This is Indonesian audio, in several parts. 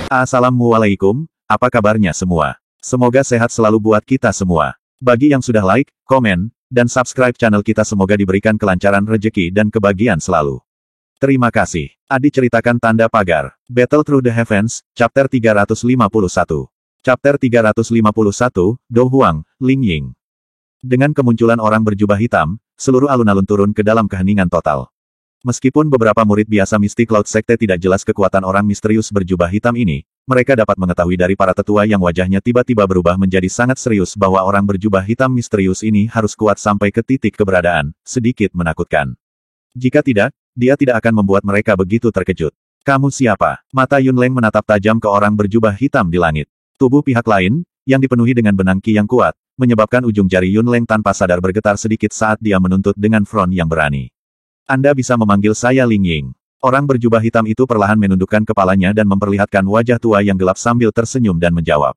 Assalamualaikum, apa kabarnya semua? Semoga sehat selalu buat kita semua. Bagi yang sudah like, komen, dan subscribe channel kita semoga diberikan kelancaran rezeki dan kebahagiaan selalu. Terima kasih. Adi ceritakan tanda pagar. Battle Through the Heavens, Chapter 351. Chapter 351, Do Huang, Ling Ying. Dengan kemunculan orang berjubah hitam, seluruh alun-alun turun ke dalam keheningan total. Meskipun beberapa murid biasa Misty Cloud Sekte tidak jelas kekuatan orang misterius berjubah hitam ini, mereka dapat mengetahui dari para tetua yang wajahnya tiba-tiba berubah menjadi sangat serius bahwa orang berjubah hitam misterius ini harus kuat sampai ke titik keberadaan, sedikit menakutkan. Jika tidak, dia tidak akan membuat mereka begitu terkejut. Kamu siapa? Mata Yunleng menatap tajam ke orang berjubah hitam di langit. Tubuh pihak lain, yang dipenuhi dengan benang ki yang kuat, menyebabkan ujung jari Yunleng tanpa sadar bergetar sedikit saat dia menuntut dengan front yang berani. Anda bisa memanggil saya Ling Ying. Orang berjubah hitam itu perlahan menundukkan kepalanya dan memperlihatkan wajah tua yang gelap sambil tersenyum dan menjawab.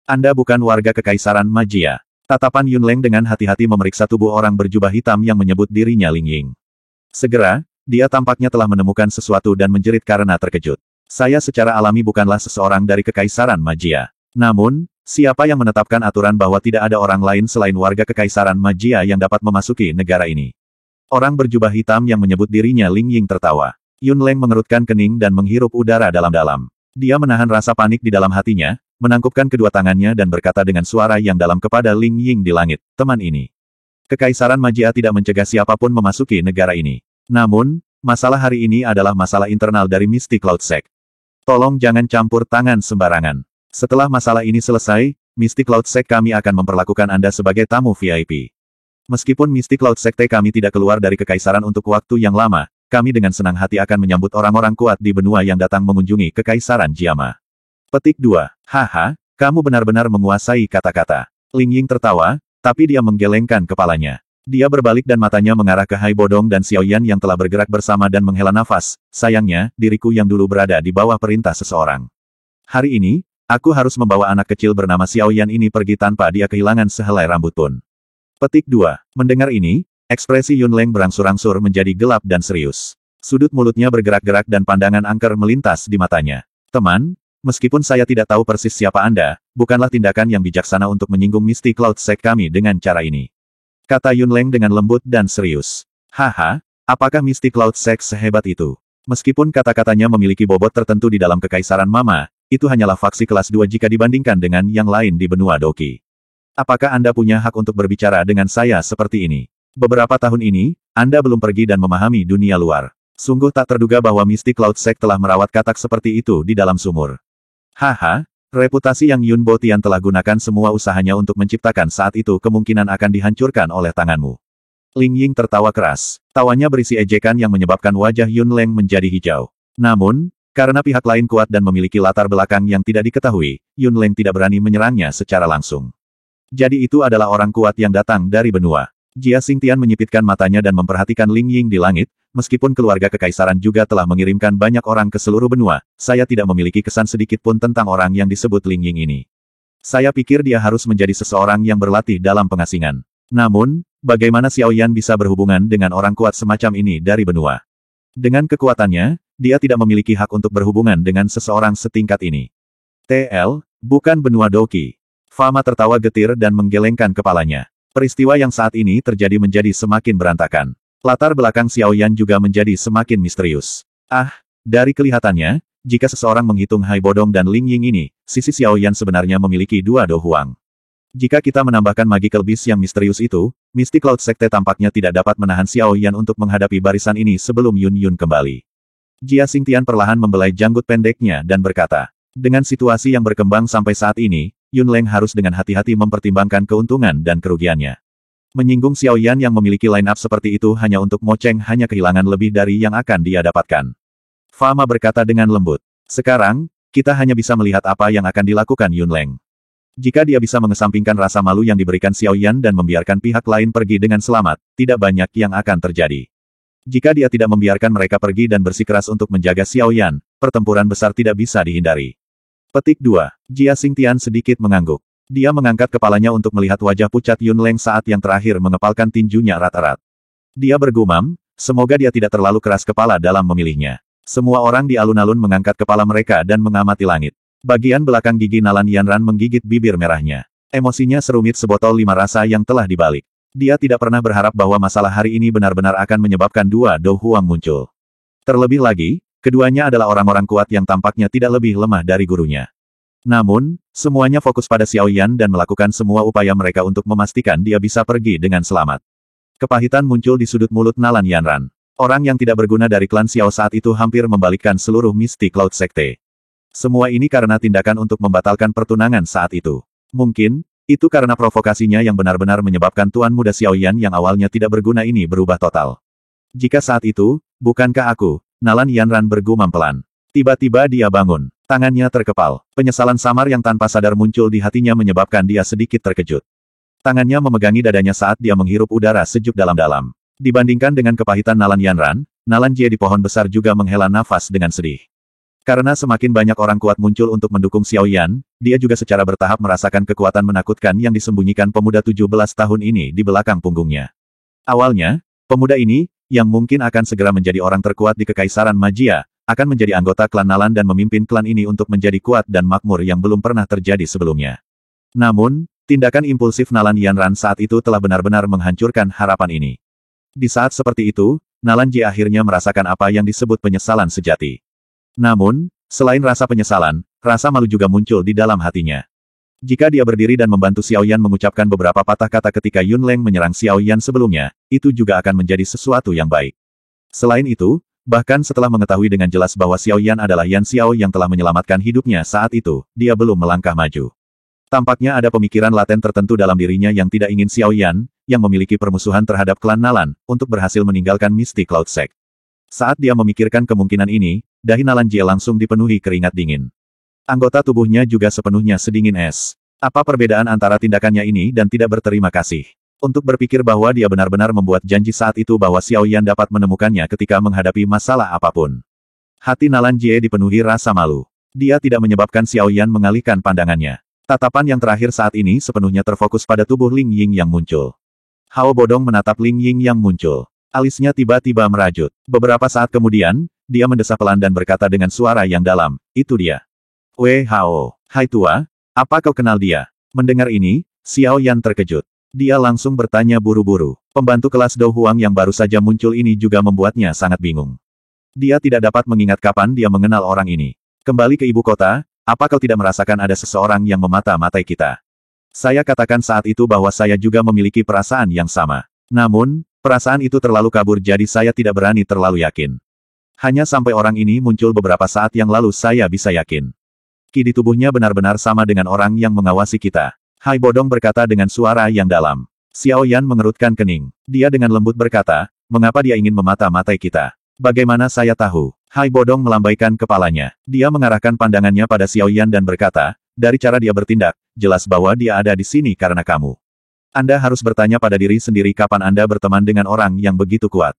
Anda bukan warga Kekaisaran Magia. Tatapan Yunleng dengan hati-hati memeriksa tubuh orang berjubah hitam yang menyebut dirinya Ling Ying. Segera, dia tampaknya telah menemukan sesuatu dan menjerit karena terkejut. Saya secara alami bukanlah seseorang dari Kekaisaran Magia. Namun, siapa yang menetapkan aturan bahwa tidak ada orang lain selain warga Kekaisaran Magia yang dapat memasuki negara ini? Orang berjubah hitam yang menyebut dirinya Ling Ying tertawa. Yunleng mengerutkan kening dan menghirup udara dalam-dalam. Dia menahan rasa panik di dalam hatinya, menangkupkan kedua tangannya dan berkata dengan suara yang dalam kepada Ling Ying di langit, teman ini. Kekaisaran Magia tidak mencegah siapapun memasuki negara ini. Namun, masalah hari ini adalah masalah internal dari Misty Cloud Sect. Tolong jangan campur tangan sembarangan. Setelah masalah ini selesai, Misty Cloud Sect kami akan memperlakukan Anda sebagai tamu VIP. Meskipun Misty Cloud Sekte kami tidak keluar dari kekaisaran untuk waktu yang lama, kami dengan senang hati akan menyambut orang-orang kuat di benua yang datang mengunjungi kekaisaran Jiama. Petik 2. Haha, kamu benar-benar menguasai kata-kata. Ling Ying tertawa, tapi dia menggelengkan kepalanya. Dia berbalik dan matanya mengarah ke Hai Bodong dan Xiao Yan yang telah bergerak bersama dan menghela nafas. Sayangnya, diriku yang dulu berada di bawah perintah seseorang. Hari ini, aku harus membawa anak kecil bernama Xiao Yan ini pergi tanpa dia kehilangan sehelai rambut pun. Petik 2. Mendengar ini, ekspresi Yunleng berangsur-angsur menjadi gelap dan serius. Sudut mulutnya bergerak-gerak dan pandangan angker melintas di matanya. Teman, meskipun saya tidak tahu persis siapa Anda, bukanlah tindakan yang bijaksana untuk menyinggung Misty Cloud Sect kami dengan cara ini. Kata Yunleng dengan lembut dan serius. Haha, apakah Misty Cloud Sect sehebat itu? Meskipun kata-katanya memiliki bobot tertentu di dalam kekaisaran Mama, itu hanyalah faksi kelas 2 jika dibandingkan dengan yang lain di benua Doki. Apakah Anda punya hak untuk berbicara dengan saya seperti ini? Beberapa tahun ini, Anda belum pergi dan memahami dunia luar. Sungguh tak terduga bahwa Misty Cloud Sect telah merawat katak seperti itu di dalam sumur. Haha, reputasi yang Yun Bo Tian telah gunakan semua usahanya untuk menciptakan saat itu kemungkinan akan dihancurkan oleh tanganmu. Ling Ying tertawa keras. Tawanya berisi ejekan yang menyebabkan wajah Yunleng menjadi hijau. Namun, karena pihak lain kuat dan memiliki latar belakang yang tidak diketahui, Yunleng tidak berani menyerangnya secara langsung. Jadi itu adalah orang kuat yang datang dari benua. Jia Xingtian menyipitkan matanya dan memperhatikan Ling Ying di langit, meskipun keluarga kekaisaran juga telah mengirimkan banyak orang ke seluruh benua, saya tidak memiliki kesan sedikit pun tentang orang yang disebut Ling Ying ini. Saya pikir dia harus menjadi seseorang yang berlatih dalam pengasingan. Namun, bagaimana Xiao Yan bisa berhubungan dengan orang kuat semacam ini dari benua? Dengan kekuatannya, dia tidak memiliki hak untuk berhubungan dengan seseorang setingkat ini. TL, bukan benua Doki. Fama tertawa getir dan menggelengkan kepalanya. Peristiwa yang saat ini terjadi menjadi semakin berantakan. Latar belakang Xiao Yan juga menjadi semakin misterius. Dari kelihatannya, jika seseorang menghitung Hai Bodong dan Ling Ying ini, sisi Xiao Yan sebenarnya memiliki dua Do Huang. Jika kita menambahkan Magical Beast yang misterius itu, Misty Cloud Sekte tampaknya tidak dapat menahan Xiao Yan untuk menghadapi barisan ini sebelum Yun Yun kembali. Jia Xingtian perlahan membelai janggut pendeknya dan berkata, dengan situasi yang berkembang sampai saat ini, Yunleng harus dengan hati-hati mempertimbangkan keuntungan dan kerugiannya. Menyinggung Xiao Yan yang memiliki line-up seperti itu hanya untuk Mo Cheng hanya kehilangan lebih dari yang akan dia dapatkan. Fama berkata dengan lembut. Sekarang, kita hanya bisa melihat apa yang akan dilakukan Yunleng. Jika dia bisa mengesampingkan rasa malu yang diberikan Xiao Yan dan membiarkan pihak lain pergi dengan selamat, tidak banyak yang akan terjadi. Jika dia tidak membiarkan mereka pergi dan bersikeras untuk menjaga Xiao Yan, pertempuran besar tidak bisa dihindari. Petik 2. Jia Xingtian sedikit mengangguk. Dia mengangkat kepalanya untuk melihat wajah pucat Yunleng saat yang terakhir mengepalkan tinjunya erat-erat. Dia bergumam, semoga dia tidak terlalu keras kepala dalam memilihnya. Semua orang di alun-alun mengangkat kepala mereka dan mengamati langit. Bagian belakang gigi Nalan Yanran menggigit bibir merahnya. Emosinya serumit sebotol 5 rasa yang telah dibalik. Dia tidak pernah berharap bahwa masalah hari ini benar-benar akan menyebabkan dua Do Huang muncul. Terlebih lagi, keduanya adalah orang-orang kuat yang tampaknya tidak lebih lemah dari gurunya. Namun, semuanya fokus pada Xiao Yan dan melakukan semua upaya mereka untuk memastikan dia bisa pergi dengan selamat. Kepahitan muncul di sudut mulut Nalan Yanran. Orang yang tidak berguna dari klan Xiao saat itu hampir membalikkan seluruh Misty Cloud Sekte. Semua ini karena tindakan untuk membatalkan pertunangan saat itu. Mungkin, itu karena provokasinya yang benar-benar menyebabkan Tuan Muda Xiao Yan yang awalnya tidak berguna ini berubah total. Jika saat itu, bukankah aku, Nalan Yanran bergumam pelan. Tiba-tiba dia bangun. Tangannya terkepal. Penyesalan samar yang tanpa sadar muncul di hatinya menyebabkan dia sedikit terkejut. Tangannya memegangi dadanya saat dia menghirup udara sejuk dalam-dalam. Dibandingkan dengan kepahitan Nalan Yanran, Nalan Jie di pohon besar juga menghela nafas dengan sedih. Karena semakin banyak orang kuat muncul untuk mendukung Xiao Yan, dia juga secara bertahap merasakan kekuatan menakutkan yang disembunyikan pemuda 17 tahun ini di belakang punggungnya. Awalnya, pemuda ini, yang mungkin akan segera menjadi orang terkuat di Kekaisaran Magia, akan menjadi anggota klan Nalan dan memimpin klan ini untuk menjadi kuat dan makmur yang belum pernah terjadi sebelumnya. Namun, tindakan impulsif Nalan Yanran saat itu telah benar-benar menghancurkan harapan ini. Di saat seperti itu, Nalan Jie akhirnya merasakan apa yang disebut penyesalan sejati. Namun, selain rasa penyesalan, rasa malu juga muncul di dalam hatinya. Jika dia berdiri dan membantu Xiao Yan mengucapkan beberapa patah kata ketika Yun Leng menyerang Xiao Yan sebelumnya, itu juga akan menjadi sesuatu yang baik. Selain itu, bahkan setelah mengetahui dengan jelas bahwa Xiao Yan adalah Yan Xiao yang telah menyelamatkan hidupnya saat itu, dia belum melangkah maju. Tampaknya ada pemikiran laten tertentu dalam dirinya yang tidak ingin Xiao Yan, yang memiliki permusuhan terhadap klan Nalan, untuk berhasil meninggalkan Misty Cloud Sect. Saat dia memikirkan kemungkinan ini, dahi Nalan Jie langsung dipenuhi keringat dingin. Anggota tubuhnya juga sepenuhnya sedingin es. Apa perbedaan antara tindakannya ini dan tidak berterima kasih? Untuk berpikir bahwa dia benar-benar membuat janji saat itu bahwa Xiao Yan dapat menemukannya ketika menghadapi masalah apapun. Hati Nalan Jie dipenuhi rasa malu. Dia tidak menyebabkan Xiao Yan mengalihkan pandangannya. Tatapan yang terakhir saat ini sepenuhnya terfokus pada tubuh Ling Ying yang muncul. Hao Bodong menatap Ling Ying yang muncul. Alisnya tiba-tiba merajut. Beberapa saat kemudian, dia mendesah pelan dan berkata dengan suara yang dalam, "Itu dia." "Wei Hao, hai tua, apa kau kenal dia?" Mendengar ini, Xiao Yan terkejut. Dia langsung bertanya buru-buru. Pembantu kelas Do Huang yang baru saja muncul ini juga membuatnya sangat bingung. Dia tidak dapat mengingat kapan dia mengenal orang ini. Kembali ke ibu kota, apa kau tidak merasakan ada seseorang yang memata-matai kita? Saya katakan saat itu bahwa saya juga memiliki perasaan yang sama. Namun, perasaan itu terlalu kabur jadi saya tidak berani terlalu yakin. Hanya sampai orang ini muncul beberapa saat yang lalu saya bisa yakin. Ki di tubuhnya benar-benar sama dengan orang yang mengawasi kita. Hai Bodong berkata dengan suara yang dalam. Xiao Yan mengerutkan kening. Dia dengan lembut berkata, mengapa dia ingin memata-matai kita? Bagaimana saya tahu? Hai Bodong melambaikan kepalanya. Dia mengarahkan pandangannya pada Xiao Yan dan berkata, dari cara dia bertindak, jelas bahwa dia ada di sini karena kamu. Anda harus bertanya pada diri sendiri kapan Anda berteman dengan orang yang begitu kuat.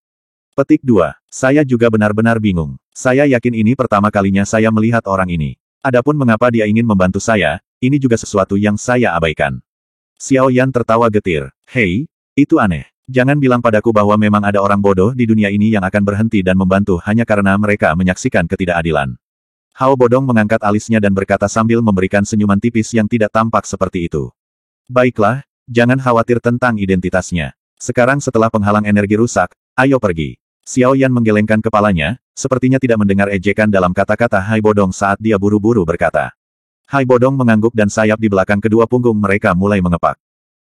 Petik 2. Saya juga benar-benar bingung. Saya yakin ini pertama kalinya saya melihat orang ini. Adapun mengapa dia ingin membantu saya, ini juga sesuatu yang saya abaikan. Xiao Yan tertawa getir. Hei, itu aneh. Jangan bilang padaku bahwa memang ada orang bodoh di dunia ini yang akan berhenti dan membantu hanya karena mereka menyaksikan ketidakadilan. Hao Bodong mengangkat alisnya dan berkata sambil memberikan senyuman tipis yang tidak tampak seperti itu. Baiklah, jangan khawatir tentang identitasnya. Sekarang setelah penghalang energi rusak, ayo pergi. Xiao Yan menggelengkan kepalanya, sepertinya tidak mendengar ejekan dalam kata-kata Hai Bodong saat dia buru-buru berkata. Hai Bodong mengangguk dan sayap di belakang kedua punggung mereka mulai mengepak.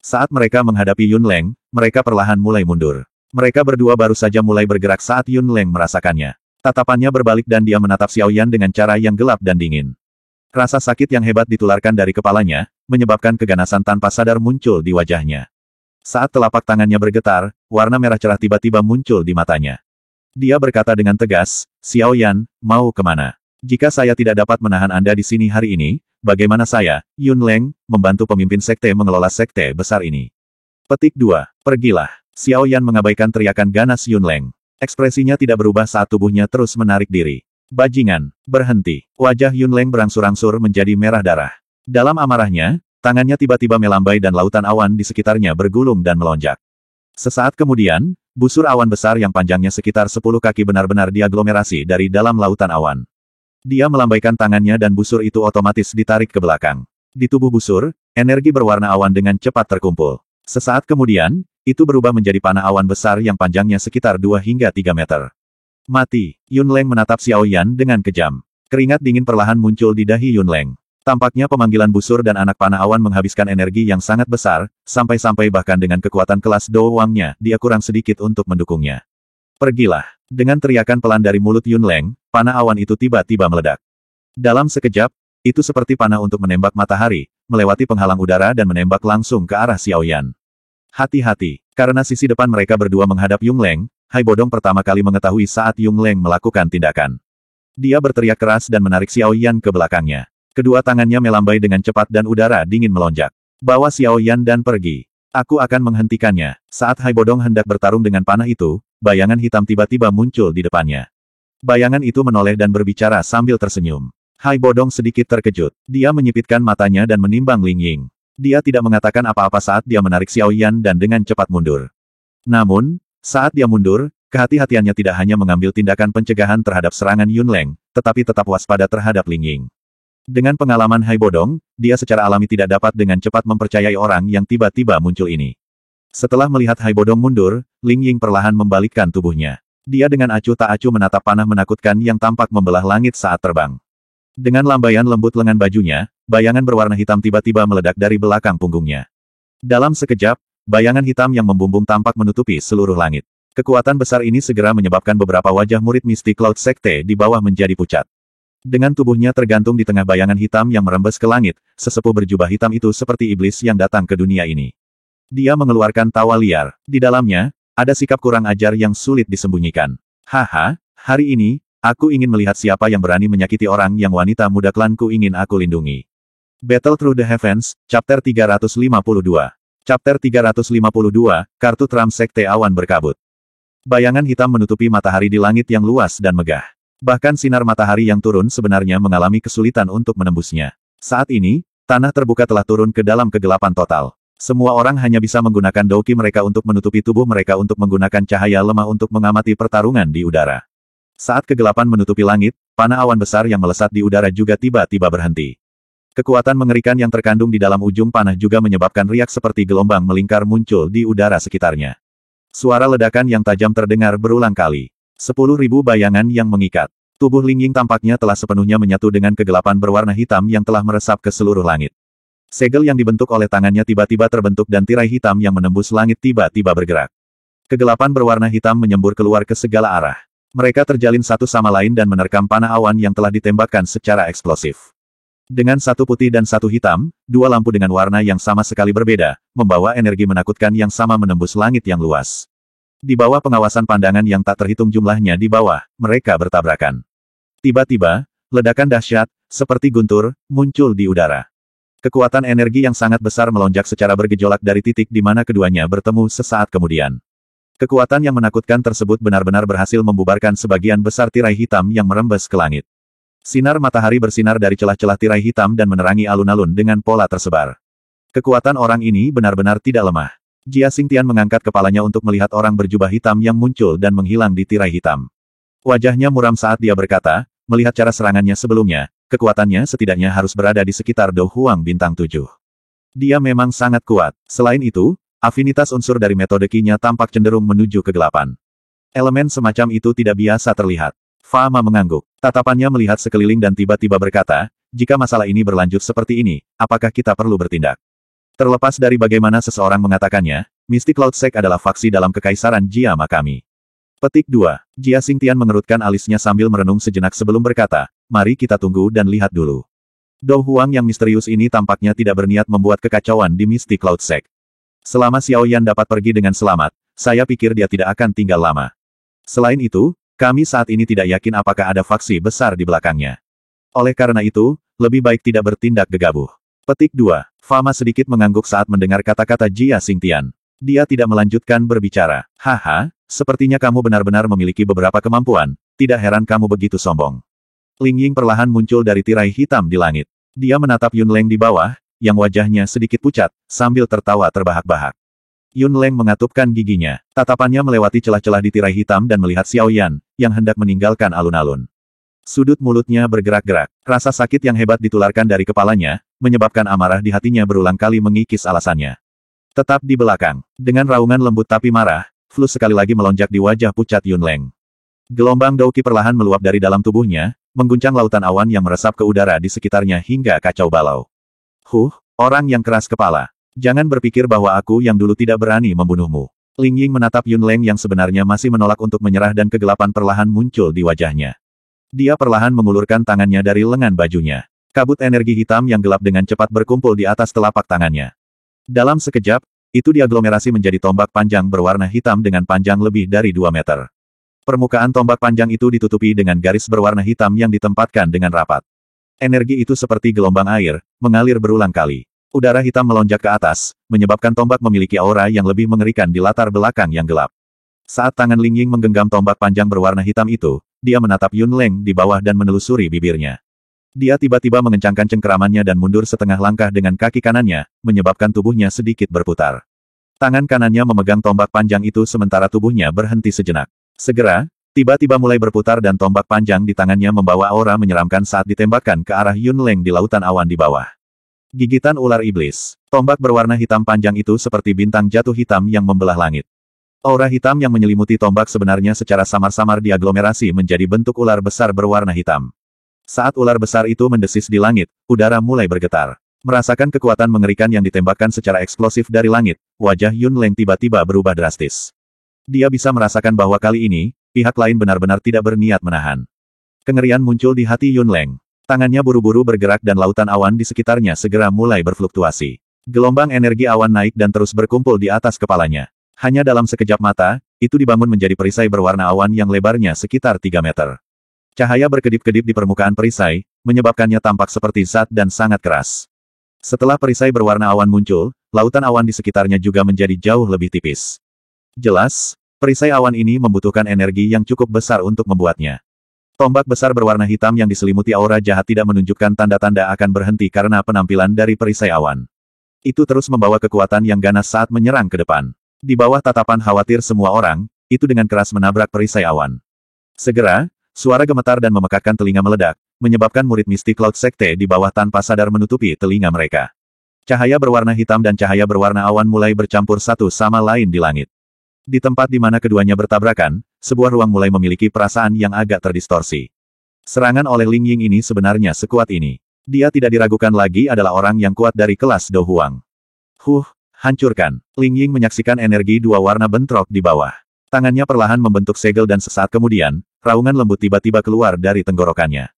Saat mereka menghadapi Yun Leng, mereka perlahan mulai mundur. Mereka berdua baru saja mulai bergerak saat Yun Leng merasakannya. Tatapannya berbalik dan dia menatap Xiao Yan dengan cara yang gelap dan dingin. Rasa sakit yang hebat ditularkan dari kepalanya, menyebabkan keganasan tanpa sadar muncul di wajahnya. Saat telapak tangannya bergetar, warna merah cerah tiba-tiba muncul di matanya. Dia berkata dengan tegas, Xiao Yan, mau kemana? Jika saya tidak dapat menahan Anda di sini hari ini, bagaimana saya, Yun Leng, membantu pemimpin sekte mengelola sekte besar ini? Petik 2. Pergilah. Xiao Yan mengabaikan teriakan ganas Yun Leng. Ekspresinya tidak berubah saat tubuhnya terus menarik diri. Bajingan, berhenti. Wajah Yun Leng berangsur-angsur menjadi merah darah. Dalam amarahnya, tangannya tiba-tiba melambai dan lautan awan di sekitarnya bergulung dan melonjak. Sesaat kemudian, busur awan besar yang panjangnya sekitar 10 kaki benar-benar diaglomerasi dari dalam lautan awan. Dia melambaikan tangannya dan busur itu otomatis ditarik ke belakang. Di tubuh busur, energi berwarna awan dengan cepat terkumpul. Sesaat kemudian, itu berubah menjadi panah awan besar yang panjangnya sekitar 2 hingga 3 meter. Mati. Yunleng menatap Xiao Yan dengan kejam. Keringat dingin perlahan muncul di dahi Yunleng. Tampaknya pemanggilan busur dan anak panah awan menghabiskan energi yang sangat besar, sampai-sampai bahkan dengan kekuatan kelas Do Wangnya, dia kurang sedikit untuk mendukungnya. Pergilah. Dengan teriakan pelan dari mulut Yunleng, panah awan itu tiba-tiba meledak. Dalam sekejap, itu seperti panah untuk menembak matahari, melewati penghalang udara dan menembak langsung ke arah Xiao Yan. Hati-hati, karena sisi depan mereka berdua menghadap Yunleng, Hai Bodong pertama kali mengetahui saat Yunleng melakukan tindakan. Dia berteriak keras dan menarik Xiao Yan ke belakangnya. Kedua tangannya melambai dengan cepat dan udara dingin melonjak. Bawa Xiao Yan dan pergi. Aku akan menghentikannya. Saat Hai Bodong hendak bertarung dengan panah itu, bayangan hitam tiba-tiba muncul di depannya. Bayangan itu menoleh dan berbicara sambil tersenyum. Hai Bodong sedikit terkejut. Dia menyipitkan matanya dan menimbang Ling Ying. Dia tidak mengatakan apa-apa saat dia menarik Xiao Yan dan dengan cepat mundur. Namun, saat dia mundur, kehati-hatiannya tidak hanya mengambil tindakan pencegahan terhadap serangan Yunleng, tetapi tetap waspada terhadap Ling Ying. Dengan pengalaman Hai Bodong, dia secara alami tidak dapat dengan cepat mempercayai orang yang tiba-tiba muncul ini. Setelah melihat Hai Bodong mundur, Ling Ying perlahan membalikkan tubuhnya. Dia dengan acuh tak acuh menatap panah menakutkan yang tampak membelah langit saat terbang. Dengan lambaian lembut lengan bajunya, bayangan berwarna hitam tiba-tiba meledak dari belakang punggungnya. Dalam sekejap, bayangan hitam yang membumbung tampak menutupi seluruh langit. Kekuatan besar ini segera menyebabkan beberapa wajah murid Misty Cloud Sekte di bawah menjadi pucat. Dengan tubuhnya tergantung di tengah bayangan hitam yang merembes ke langit, sesepuh berjubah hitam itu seperti iblis yang datang ke dunia ini. Dia mengeluarkan tawa liar. Di dalamnya, ada sikap kurang ajar yang sulit disembunyikan. Haha, hari ini, aku ingin melihat siapa yang berani menyakiti orang yang wanita muda klanku ingin aku lindungi. Battle Through the Heavens, Chapter 352. Chapter 352, Kartu Tram Sekte Awan Berkabut. Bayangan hitam menutupi matahari di langit yang luas dan megah. Bahkan sinar matahari yang turun sebenarnya mengalami kesulitan untuk menembusnya. Saat ini, tanah terbuka telah turun ke dalam kegelapan total. Semua orang hanya bisa menggunakan douki mereka untuk menutupi tubuh mereka untuk menggunakan cahaya lemah untuk mengamati pertarungan di udara. Saat kegelapan menutupi langit, panah awan besar yang melesat di udara juga tiba-tiba berhenti. Kekuatan mengerikan yang terkandung di dalam ujung panah juga menyebabkan riak seperti gelombang melingkar muncul di udara sekitarnya. Suara ledakan yang tajam terdengar berulang kali. 10.000 bayangan yang mengikat. Tubuh Ling Ying tampaknya telah sepenuhnya menyatu dengan kegelapan berwarna hitam yang telah meresap ke seluruh langit. Segel yang dibentuk oleh tangannya tiba-tiba terbentuk dan tirai hitam yang menembus langit tiba-tiba bergerak. Kegelapan berwarna hitam menyembur keluar ke segala arah. Mereka terjalin satu sama lain dan menerkam panah awan yang telah ditembakkan secara eksplosif. Dengan satu putih dan satu hitam, dua lampu dengan warna yang sama sekali berbeda, membawa energi menakutkan yang sama menembus langit yang luas. Di bawah pengawasan pandangan yang tak terhitung jumlahnya di bawah, mereka bertabrakan. Tiba-tiba, ledakan dahsyat, seperti guntur, muncul di udara. Kekuatan energi yang sangat besar melonjak secara bergejolak dari titik di mana keduanya bertemu sesaat kemudian. Kekuatan yang menakutkan tersebut benar-benar berhasil membubarkan sebagian besar tirai hitam yang merembes ke langit. Sinar matahari bersinar dari celah-celah tirai hitam dan menerangi alun-alun dengan pola tersebar. Kekuatan orang ini benar-benar tidak lemah. Jia Xingtian mengangkat kepalanya untuk melihat orang berjubah hitam yang muncul dan menghilang di tirai hitam. Wajahnya muram saat dia berkata, melihat cara serangannya sebelumnya, kekuatannya setidaknya harus berada di sekitar Do Huang Bintang 7. Dia memang sangat kuat. Selain itu, afinitas unsur dari metode Qi-nya tampak cenderung menuju kegelapan. Elemen semacam itu tidak biasa terlihat. Fama mengangguk. Tatapannya melihat sekeliling dan tiba-tiba berkata, jika masalah ini berlanjut seperti ini, apakah kita perlu bertindak? Terlepas dari bagaimana seseorang mengatakannya, Misty Cloud Sect adalah faksi dalam kekaisaran Jiama kami. Petik 2. Jia Xingtian mengerutkan alisnya sambil merenung sejenak sebelum berkata, mari kita tunggu dan lihat dulu. Do Huang yang misterius ini tampaknya tidak berniat membuat kekacauan di Misty Cloud Sect. Selama Xiao Yan dapat pergi dengan selamat, saya pikir dia tidak akan tinggal lama. Selain itu, kami saat ini tidak yakin apakah ada faksi besar di belakangnya. Oleh karena itu, lebih baik tidak bertindak gegabah. Petik 2. Fama sedikit mengangguk saat mendengar kata-kata Jia Xingtian. Dia tidak melanjutkan berbicara. Haha, sepertinya kamu benar-benar memiliki beberapa kemampuan, tidak heran kamu begitu sombong. Ling Ying perlahan muncul dari tirai hitam di langit. Dia menatap Yunleng di bawah, yang wajahnya sedikit pucat, sambil tertawa terbahak-bahak. Yunleng mengatupkan giginya. Tatapannya melewati celah-celah di tirai hitam dan melihat Xiao Yan, yang hendak meninggalkan alun-alun. Sudut mulutnya bergerak-gerak. Rasa sakit yang hebat ditularkan dari kepalanya, menyebabkan amarah di hatinya berulang kali mengikis alasannya. Tetap di belakang. Dengan raungan lembut tapi marah, flu sekali lagi melonjak di wajah pucat Yunleng. Gelombang Douqi perlahan meluap dari dalam tubuhnya, mengguncang lautan awan yang meresap ke udara di sekitarnya hingga kacau balau. Orang yang keras kepala. Jangan berpikir bahwa aku yang dulu tidak berani membunuhmu. Ling Ying menatap Yunleng yang sebenarnya masih menolak untuk menyerah dan kegelapan perlahan muncul di wajahnya. Dia perlahan mengulurkan tangannya dari lengan bajunya. Kabut energi hitam yang gelap dengan cepat berkumpul di atas telapak tangannya. Dalam sekejap, itu diaglomerasi menjadi tombak panjang berwarna hitam dengan panjang lebih dari 2 meter. Permukaan tombak panjang itu ditutupi dengan garis berwarna hitam yang ditempatkan dengan rapat. Energi itu seperti gelombang air, mengalir berulang kali. Udara hitam melonjak ke atas, menyebabkan tombak memiliki aura yang lebih mengerikan di latar belakang yang gelap. Saat tangan Ling Ying menggenggam tombak panjang berwarna hitam itu, dia menatap Yunleng di bawah dan menelusuri bibirnya. Dia tiba-tiba mengencangkan cengkeramannya dan mundur setengah langkah dengan kaki kanannya, menyebabkan tubuhnya sedikit berputar. Tangan kanannya memegang tombak panjang itu sementara tubuhnya berhenti sejenak. Segera, tiba-tiba mulai berputar dan tombak panjang di tangannya membawa aura menyeramkan saat ditembakkan ke arah Yunleng di lautan awan di bawah. Gigitan ular iblis. Tombak berwarna hitam panjang itu seperti bintang jatuh hitam yang membelah langit. Aura hitam yang menyelimuti tombak sebenarnya secara samar-samar diaglomerasi menjadi bentuk ular besar berwarna hitam. Saat ular besar itu mendesis di langit, udara mulai bergetar. Merasakan kekuatan mengerikan yang ditembakkan secara eksplosif dari langit, wajah Yunleng tiba-tiba berubah drastis. Dia bisa merasakan bahwa kali ini, pihak lain benar-benar tidak berniat menahan. Kengerian muncul di hati Yunleng. Tangannya buru-buru bergerak dan lautan awan di sekitarnya segera mulai berfluktuasi. Gelombang energi awan naik dan terus berkumpul di atas kepalanya. Hanya dalam sekejap mata, itu dibangun menjadi perisai berwarna awan yang lebarnya sekitar 3 meter. Cahaya berkedip-kedip di permukaan perisai, menyebabkannya tampak seperti zat dan sangat keras. Setelah perisai berwarna awan muncul, lautan awan di sekitarnya juga menjadi jauh lebih tipis. Jelas, perisai awan ini membutuhkan energi yang cukup besar untuk membuatnya. Tombak besar berwarna hitam yang diselimuti aura jahat tidak menunjukkan tanda-tanda akan berhenti karena penampilan dari perisai awan. Itu terus membawa kekuatan yang ganas saat menyerang ke depan. Di bawah tatapan khawatir semua orang, itu dengan keras menabrak perisai awan. Segera, suara gemetar dan memekakkan telinga meledak, menyebabkan murid mistik Cloud Sekte di bawah tanpa sadar menutupi telinga mereka. Cahaya berwarna hitam dan cahaya berwarna awan mulai bercampur satu sama lain di langit. Di tempat di mana keduanya bertabrakan, sebuah ruang mulai memiliki perasaan yang agak terdistorsi. Serangan oleh Ling Ying ini sebenarnya sekuat ini. Dia tidak diragukan lagi adalah orang yang kuat dari kelas Do Huang. Hancurkan. Ling Ying menyaksikan energi dua warna bentrok di bawah. Tangannya perlahan membentuk segel dan sesaat kemudian, raungan lembut tiba-tiba keluar dari tenggorokannya.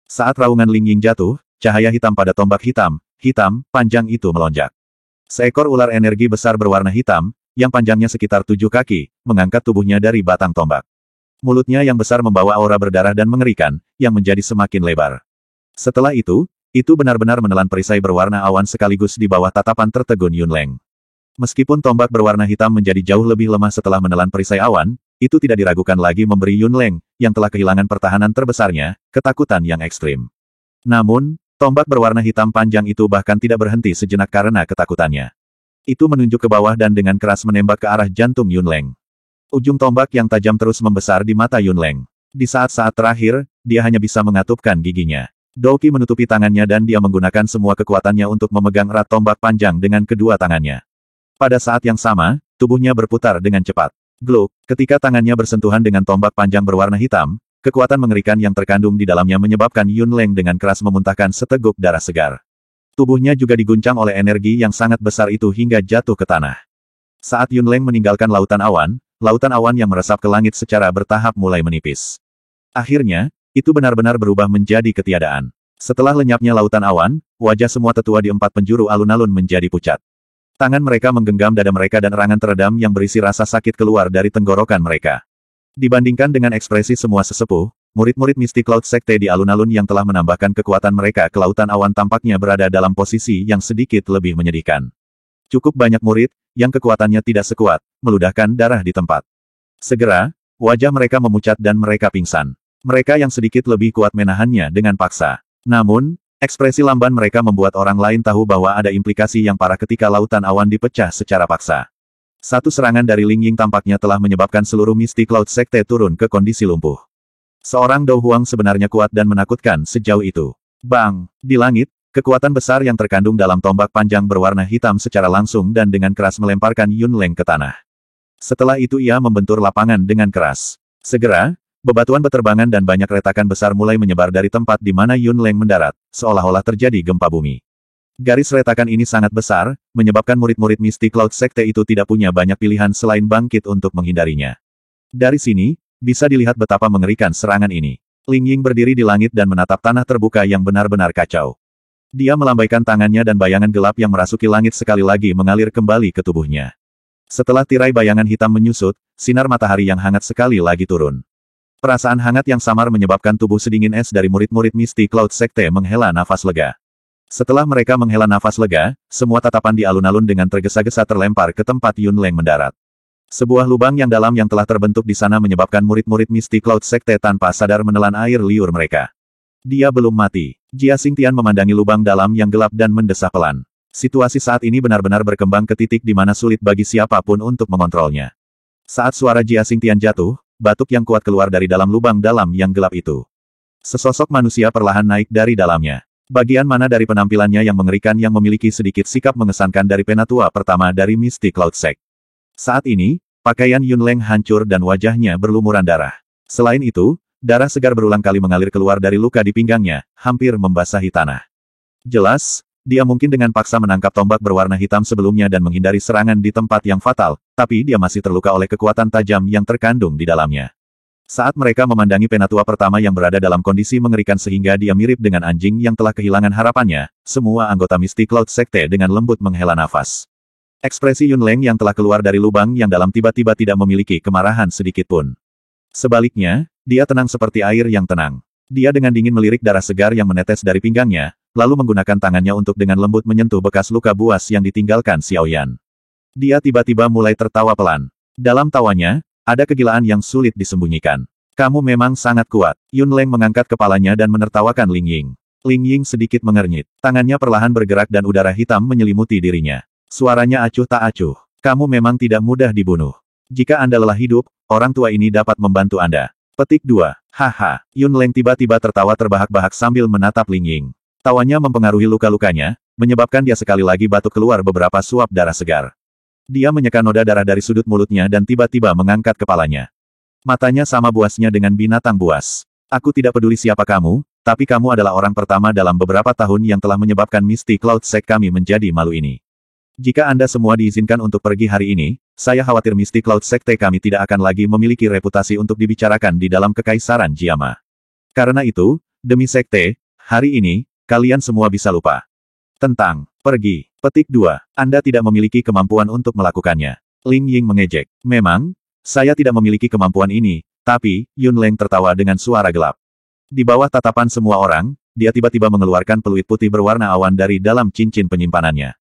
Saat raungan Ling Ying jatuh, cahaya hitam pada tombak hitam, panjang itu melonjak. Seekor ular energi besar berwarna hitam, yang panjangnya sekitar 7 kaki, mengangkat tubuhnya dari batang tombak. Mulutnya yang besar membawa aura berdarah dan mengerikan, yang menjadi semakin lebar. Setelah itu benar-benar menelan perisai berwarna awan sekaligus di bawah tatapan tertegun Yunleng. Meskipun tombak berwarna hitam menjadi jauh lebih lemah setelah menelan perisai awan, itu tidak diragukan lagi memberi Yunleng, yang telah kehilangan pertahanan terbesarnya, ketakutan yang ekstrim. Namun, tombak berwarna hitam panjang itu bahkan tidak berhenti sejenak karena ketakutannya. Itu menunjuk ke bawah dan dengan keras menembak ke arah jantung Yunleng. Ujung tombak yang tajam terus membesar di mata Yunleng. Di saat-saat terakhir, dia hanya bisa mengatupkan giginya. Douqi menutupi tangannya dan dia menggunakan semua kekuatannya untuk memegang erat tombak panjang dengan kedua tangannya. Pada saat yang sama, tubuhnya berputar dengan cepat. Gluk, ketika tangannya bersentuhan dengan tombak panjang berwarna hitam, kekuatan mengerikan yang terkandung di dalamnya menyebabkan Yunleng dengan keras memuntahkan seteguk darah segar. Tubuhnya juga diguncang oleh energi yang sangat besar itu hingga jatuh ke tanah. Saat Yunleng meninggalkan lautan awan yang meresap ke langit secara bertahap mulai menipis. Akhirnya, itu benar-benar berubah menjadi ketiadaan. Setelah lenyapnya lautan awan, wajah semua tetua di 4 penjuru alun-alun menjadi pucat. Tangan mereka menggenggam dada mereka dan erangan teredam yang berisi rasa sakit keluar dari tenggorokan mereka. Dibandingkan dengan ekspresi semua sesepuh, murid-murid mistik Cloud Sekte di alun-alun yang telah menambahkan kekuatan mereka ke lautan awan tampaknya berada dalam posisi yang sedikit lebih menyedihkan. Cukup banyak murid, yang kekuatannya tidak sekuat, meludahkan darah di tempat. Segera, wajah mereka memucat dan mereka pingsan. Mereka yang sedikit lebih kuat menahannya dengan paksa. Namun, ekspresi lamban mereka membuat orang lain tahu bahwa ada implikasi yang parah ketika lautan awan dipecah secara paksa. Satu serangan dari Ling Ying tampaknya telah menyebabkan seluruh mistik Cloud Sekte turun ke kondisi lumpuh. Seorang Dou Huang sebenarnya kuat dan menakutkan sejauh itu. Bang! Di langit, kekuatan besar yang terkandung dalam tombak panjang berwarna hitam secara langsung dan dengan keras melemparkan Yun Leng ke tanah. Setelah itu ia membentur lapangan dengan keras. Segera, bebatuan beterbangan dan banyak retakan besar mulai menyebar dari tempat di mana Yun Leng mendarat, seolah-olah terjadi gempa bumi. Garis retakan ini sangat besar, menyebabkan murid-murid Misty Cloud Sekte itu tidak punya banyak pilihan selain bangkit untuk menghindarinya. Dari sini, bisa dilihat betapa mengerikan serangan ini. Ling Ying berdiri di langit dan menatap tanah terbuka yang benar-benar kacau. Dia melambaikan tangannya dan bayangan gelap yang merasuki langit sekali lagi mengalir kembali ke tubuhnya. Setelah tirai bayangan hitam menyusut, sinar matahari yang hangat sekali lagi turun. Perasaan hangat yang samar menyebabkan tubuh sedingin es dari murid-murid Misty Cloud Sekte menghela nafas lega. Setelah mereka menghela nafas lega, semua tatapan di alun-alun dengan tergesa-gesa terlempar ke tempat Yun Leng mendarat. Sebuah lubang yang dalam yang telah terbentuk di sana menyebabkan murid-murid Misty Cloud Sekte tanpa sadar menelan air liur mereka. Dia belum mati. Jia Xingtian memandangi lubang dalam yang gelap dan mendesah pelan. Situasi saat ini benar-benar berkembang ke titik di mana sulit bagi siapapun untuk mengontrolnya. Saat suara Jia Xingtian jatuh, batuk yang kuat keluar dari dalam lubang dalam yang gelap itu. Sesosok manusia perlahan naik dari dalamnya. Bagian mana dari penampilannya yang mengerikan yang memiliki sedikit sikap mengesankan dari penatua pertama dari Misty Cloud Sect. Saat ini, pakaian Yun Leng hancur dan wajahnya berlumuran darah. Selain itu, darah segar berulang kali mengalir keluar dari luka di pinggangnya, hampir membasahi tanah. Jelas, dia mungkin dengan paksa menangkap tombak berwarna hitam sebelumnya dan menghindari serangan di tempat yang fatal, tapi dia masih terluka oleh kekuatan tajam yang terkandung di dalamnya. Saat mereka memandangi penatua pertama yang berada dalam kondisi mengerikan sehingga dia mirip dengan anjing yang telah kehilangan harapannya, semua anggota Misty Cloud Sekte dengan lembut menghela nafas. Ekspresi Yun Leng yang telah keluar dari lubang yang dalam tiba-tiba tidak memiliki kemarahan sedikitpun. Sebaliknya, dia tenang seperti air yang tenang. Dia dengan dingin melirik darah segar yang menetes dari pinggangnya, lalu menggunakan tangannya untuk dengan lembut menyentuh bekas luka buas yang ditinggalkan Xiao Yan. Dia tiba-tiba mulai tertawa pelan. Dalam tawanya, ada kegilaan yang sulit disembunyikan. Kamu memang sangat kuat. Yun Leng mengangkat kepalanya dan menertawakan Ling Ying. Ling Ying sedikit mengernyit. Tangannya perlahan bergerak dan udara hitam menyelimuti dirinya. Suaranya acuh tak acuh. Kamu memang tidak mudah dibunuh. Jika Anda lelah hidup, orang tua ini dapat membantu Anda. Petik 2. Haha. Yun Leng tiba-tiba tertawa terbahak-bahak sambil menatap Ling Ying. Tawanya mempengaruhi luka-lukanya, menyebabkan dia sekali lagi batuk keluar beberapa suap darah segar. Dia menyeka noda darah dari sudut mulutnya dan tiba-tiba mengangkat kepalanya. Matanya sama buasnya dengan binatang buas. Aku tidak peduli siapa kamu, tapi kamu adalah orang pertama dalam beberapa tahun yang telah menyebabkan Misty Cloud Sect kami menjadi malu ini. Jika Anda semua diizinkan untuk pergi hari ini, saya khawatir Misty Cloud Sekte kami tidak akan lagi memiliki reputasi untuk dibicarakan di dalam Kekaisaran Jiama. Karena itu, demi Sekte, hari ini, kalian semua bisa lupa tentang pergi. Petik 2. Anda tidak memiliki kemampuan untuk melakukannya. Ling Ying mengejek. Memang, saya tidak memiliki kemampuan ini, tapi, Yun Leng tertawa dengan suara gelap. Di bawah tatapan semua orang, dia tiba-tiba mengeluarkan peluit putih berwarna awan dari dalam cincin penyimpanannya.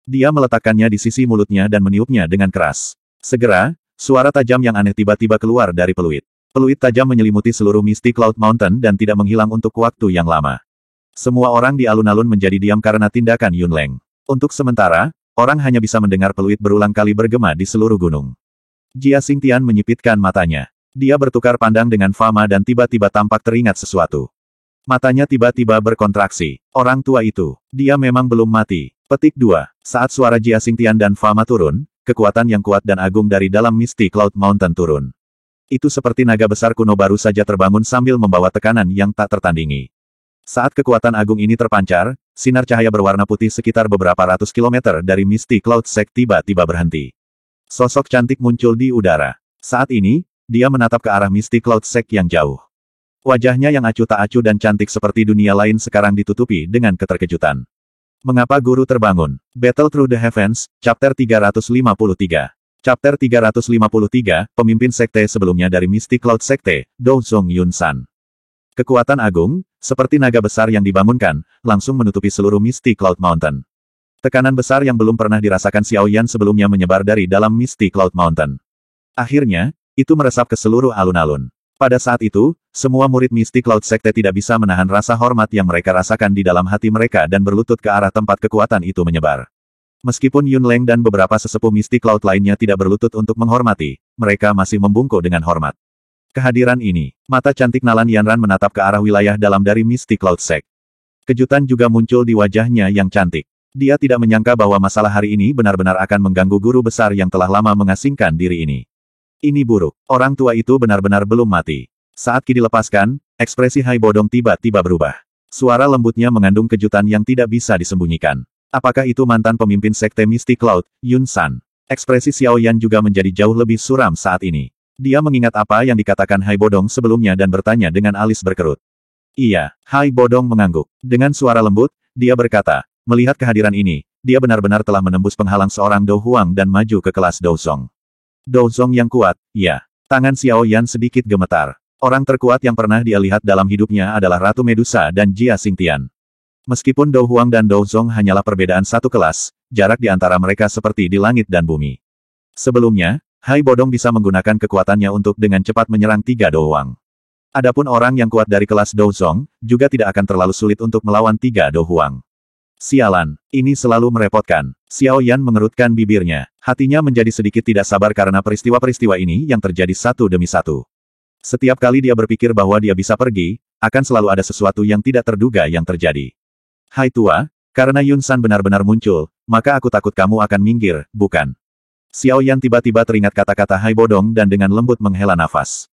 Dia meletakkannya di sisi mulutnya dan meniupnya dengan keras. Segera, suara tajam yang aneh tiba-tiba keluar dari peluit. Peluit tajam menyelimuti seluruh Misty Cloud Mountain dan tidak menghilang untuk waktu yang lama. Semua orang di alun-alun menjadi diam karena tindakan Yun Leng. Untuk sementara, orang hanya bisa mendengar peluit berulang kali bergema di seluruh gunung. Jia Xingtian menyipitkan matanya. Dia bertukar pandang dengan Fama dan tiba-tiba tampak teringat sesuatu. Matanya tiba-tiba berkontraksi. Orang tua itu, dia memang belum mati. Petik 2. Saat suara Jia Xingtian dan Fama turun, kekuatan yang kuat dan agung dari dalam Misty Cloud Mountain turun. Itu seperti naga besar kuno baru saja terbangun sambil membawa tekanan yang tak tertandingi. Saat kekuatan agung ini terpancar, sinar cahaya berwarna putih sekitar beberapa ratus kilometer dari Misty Cloud Sect tiba-tiba berhenti. Sosok cantik muncul di udara. Saat ini, dia menatap ke arah Misty Cloud Sect yang jauh. Wajahnya yang acuh tak acuh dan cantik seperti dunia lain sekarang ditutupi dengan keterkejutan. Mengapa guru terbangun? Battle Through the Heavens, Chapter 353. Chapter 353, Pemimpin Sekte sebelumnya dari Misty Cloud Sekte, Dou Zong Yun San. Kekuatan agung, seperti naga besar yang dibangunkan, langsung menutupi seluruh Misty Cloud Mountain. Tekanan besar yang belum pernah dirasakan Xiao Yan sebelumnya menyebar dari dalam Misty Cloud Mountain. Akhirnya, itu meresap ke seluruh alun-alun. Pada saat itu, semua murid Misty Cloud Sekte tidak bisa menahan rasa hormat yang mereka rasakan di dalam hati mereka dan berlutut ke arah tempat kekuatan itu menyebar. Meskipun Yun Leng dan beberapa sesepuh Misty Cloud lainnya tidak berlutut untuk menghormati, mereka masih membungkuk dengan hormat. Kehadiran ini, mata cantik Nalan Yanran menatap ke arah wilayah dalam dari Misty Cloud Sect. Kejutan juga muncul di wajahnya yang cantik. Dia tidak menyangka bahwa masalah hari ini benar-benar akan mengganggu guru besar yang telah lama mengasingkan diri ini. Ini buruk. Orang tua itu benar-benar belum mati. Saat Qi dilepaskan, ekspresi Hai Bodong tiba-tiba berubah. Suara lembutnya mengandung kejutan yang tidak bisa disembunyikan. Apakah itu mantan pemimpin sekte Misty Cloud, Yun San? Ekspresi Xiao Yan juga menjadi jauh lebih suram saat ini. Dia mengingat apa yang dikatakan Hai Bodong sebelumnya dan bertanya dengan alis berkerut. Iya, Hai Bodong mengangguk. Dengan suara lembut, dia berkata, melihat kehadiran ini, dia benar-benar telah menembus penghalang seorang Do Huang dan maju ke kelas Do Zong. Do Zong yang kuat, ya. Tangan Xiao Yan sedikit gemetar. Orang terkuat yang pernah dia lihat dalam hidupnya adalah Ratu Medusa dan Jia Xingtian. Meskipun Do Huang dan Do Zong hanyalah perbedaan satu kelas, jarak di antara mereka seperti di langit dan bumi. Sebelumnya, Hai Bodong bisa menggunakan kekuatannya untuk dengan cepat menyerang 3 Do Huang. Adapun orang yang kuat dari kelas Do Zong, juga tidak akan terlalu sulit untuk melawan 3 Do Huang. Sialan, ini selalu merepotkan. Xiao Yan mengerutkan bibirnya. Hatinya menjadi sedikit tidak sabar karena peristiwa-peristiwa ini yang terjadi satu demi satu. Setiap kali dia berpikir bahwa dia bisa pergi, akan selalu ada sesuatu yang tidak terduga yang terjadi. Hai tua, karena Yun San benar-benar muncul, maka aku takut kamu akan minggir, bukan? Xiao Yan tiba-tiba teringat kata-kata Hai Bodong dan dengan lembut menghela nafas.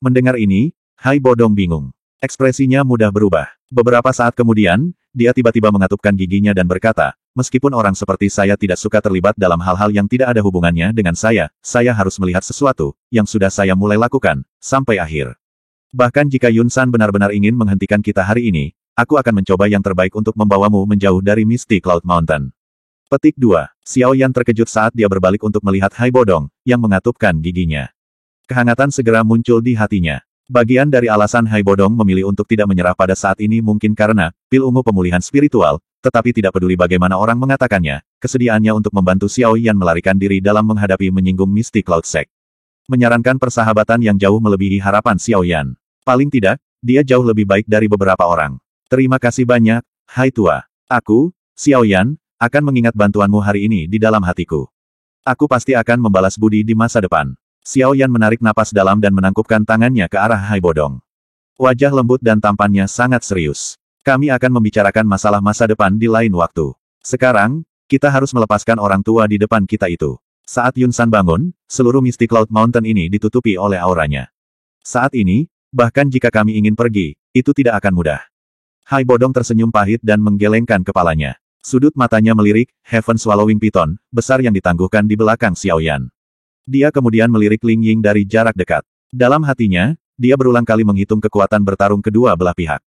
Mendengar ini, Hai Bodong bingung. Ekspresinya mudah berubah. Beberapa saat kemudian, dia tiba-tiba mengatupkan giginya dan berkata, meskipun orang seperti saya tidak suka terlibat dalam hal-hal yang tidak ada hubungannya dengan saya harus melihat sesuatu, yang sudah saya mulai lakukan, sampai akhir. Bahkan jika Yun San benar-benar ingin menghentikan kita hari ini, aku akan mencoba yang terbaik untuk membawamu menjauh dari Misty Cloud Mountain. Petik 2. Xiao Yan terkejut saat dia berbalik untuk melihat Hai Bodong, yang mengatupkan giginya. Kehangatan segera muncul di hatinya. Bagian dari alasan Hai Bodong memilih untuk tidak menyerah pada saat ini mungkin karena pil ungu pemulihan spiritual, tetapi tidak peduli bagaimana orang mengatakannya, kesediaannya untuk membantu Xiao Yan melarikan diri dalam menghadapi menyinggung Misty Cloud Sect. Menyarankan persahabatan yang jauh melebihi harapan Xiao Yan. Paling tidak, dia jauh lebih baik dari beberapa orang. Terima kasih banyak, Hai tua. Aku, Xiao Yan, akan mengingat bantuanmu hari ini di dalam hatiku. Aku pasti akan membalas budi di masa depan. Xiao Yan menarik napas dalam dan menangkupkan tangannya ke arah Hai Bodong. Wajah lembut dan tampannya sangat serius. Kami akan membicarakan masalah masa depan di lain waktu. Sekarang, kita harus melepaskan orang tua di depan kita itu. Saat Yun San bangun, seluruh Misty Cloud Mountain ini ditutupi oleh auranya. Saat ini, bahkan jika kami ingin pergi, itu tidak akan mudah. Hai Bodong tersenyum pahit dan menggelengkan kepalanya. Sudut matanya melirik, Heaven Swallowing Python, besar yang ditangguhkan di belakang Xiao Yan. Dia kemudian melirik Ling Ying dari jarak dekat. Dalam hatinya, dia berulang kali menghitung kekuatan bertarung kedua belah pihak.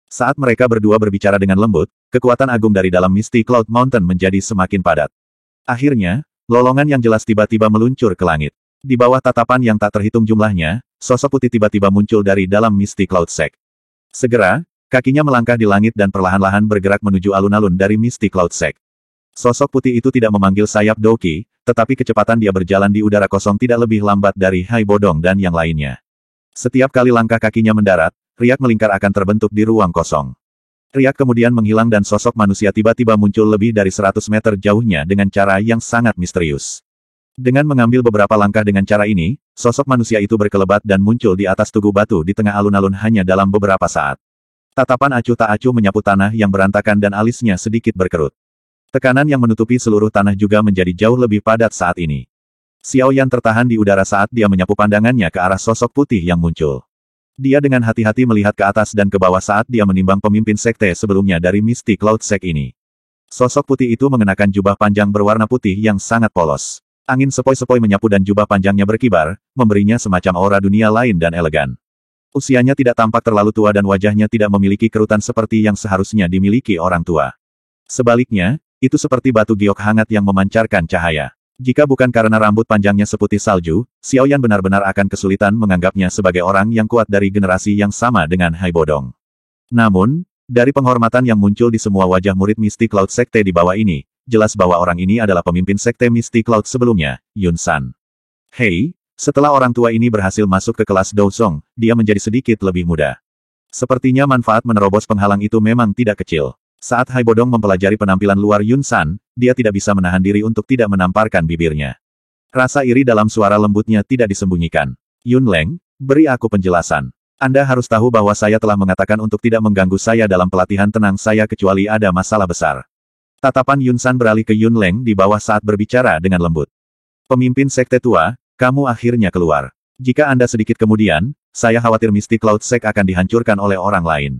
Saat mereka berdua berbicara dengan lembut, kekuatan agung dari dalam Misty Cloud Mountain menjadi semakin padat. Akhirnya, lolongan yang jelas tiba-tiba meluncur ke langit. Di bawah tatapan yang tak terhitung jumlahnya, sosok putih tiba-tiba muncul dari dalam Misty Cloud Sect. Segera, kakinya melangkah di langit dan perlahan-lahan bergerak menuju alun-alun dari Misty Cloud Sect. Sosok putih itu tidak memanggil sayap Doki, tetapi kecepatan dia berjalan di udara kosong tidak lebih lambat dari Hai Bodong dan yang lainnya. Setiap kali langkah kakinya mendarat, riak melingkar akan terbentuk di ruang kosong. Riak kemudian menghilang dan sosok manusia tiba-tiba muncul lebih dari 100 meter jauhnya dengan cara yang sangat misterius. Dengan mengambil beberapa langkah dengan cara ini, sosok manusia itu berkelebat dan muncul di atas tugu batu di tengah alun-alun hanya dalam beberapa saat. Tatapan acuh tak acuh menyapu tanah yang berantakan dan alisnya sedikit berkerut. Tekanan yang menutupi seluruh tanah juga menjadi jauh lebih padat saat ini. Xiao Yan tertahan di udara saat dia menyapu pandangannya ke arah sosok putih yang muncul. Dia dengan hati-hati melihat ke atas dan ke bawah saat dia menimbang pemimpin sekte sebelumnya dari Misty Cloud Sect ini. Sosok putih itu mengenakan jubah panjang berwarna putih yang sangat polos. Angin sepoi-sepoi menyapu dan jubah panjangnya berkibar, memberinya semacam aura dunia lain dan elegan. Usianya tidak tampak terlalu tua dan wajahnya tidak memiliki kerutan seperti yang seharusnya dimiliki orang tua. Sebaliknya, itu seperti batu giok hangat yang memancarkan cahaya. Jika bukan karena rambut panjangnya seputih salju, Xiao Yan benar-benar akan kesulitan menganggapnya sebagai orang yang kuat dari generasi yang sama dengan Hai Bodong. Namun, dari penghormatan yang muncul di semua wajah murid Misty Cloud Sekte di bawah ini, jelas bahwa orang ini adalah pemimpin Sekte Misty Cloud sebelumnya, Yun San. Hei, setelah orang tua ini berhasil masuk ke kelas Do Zong, dia menjadi sedikit lebih muda. Sepertinya manfaat menerobos penghalang itu memang tidak kecil. Saat Hai Bodong mempelajari penampilan luar Yun San, dia tidak bisa menahan diri untuk tidak menamparkan bibirnya. Rasa iri dalam suara lembutnya tidak disembunyikan. Yun Leng, Beri aku penjelasan. Anda harus tahu bahwa saya telah mengatakan untuk tidak mengganggu saya dalam pelatihan tenang saya kecuali ada masalah besar. Tatapan Yun San beralih ke Yun Leng di bawah saat berbicara dengan lembut. Pemimpin sekte tua, kamu akhirnya keluar. Jika Anda sedikit kemudian, saya khawatir Misty Cloud Sect akan dihancurkan oleh orang lain.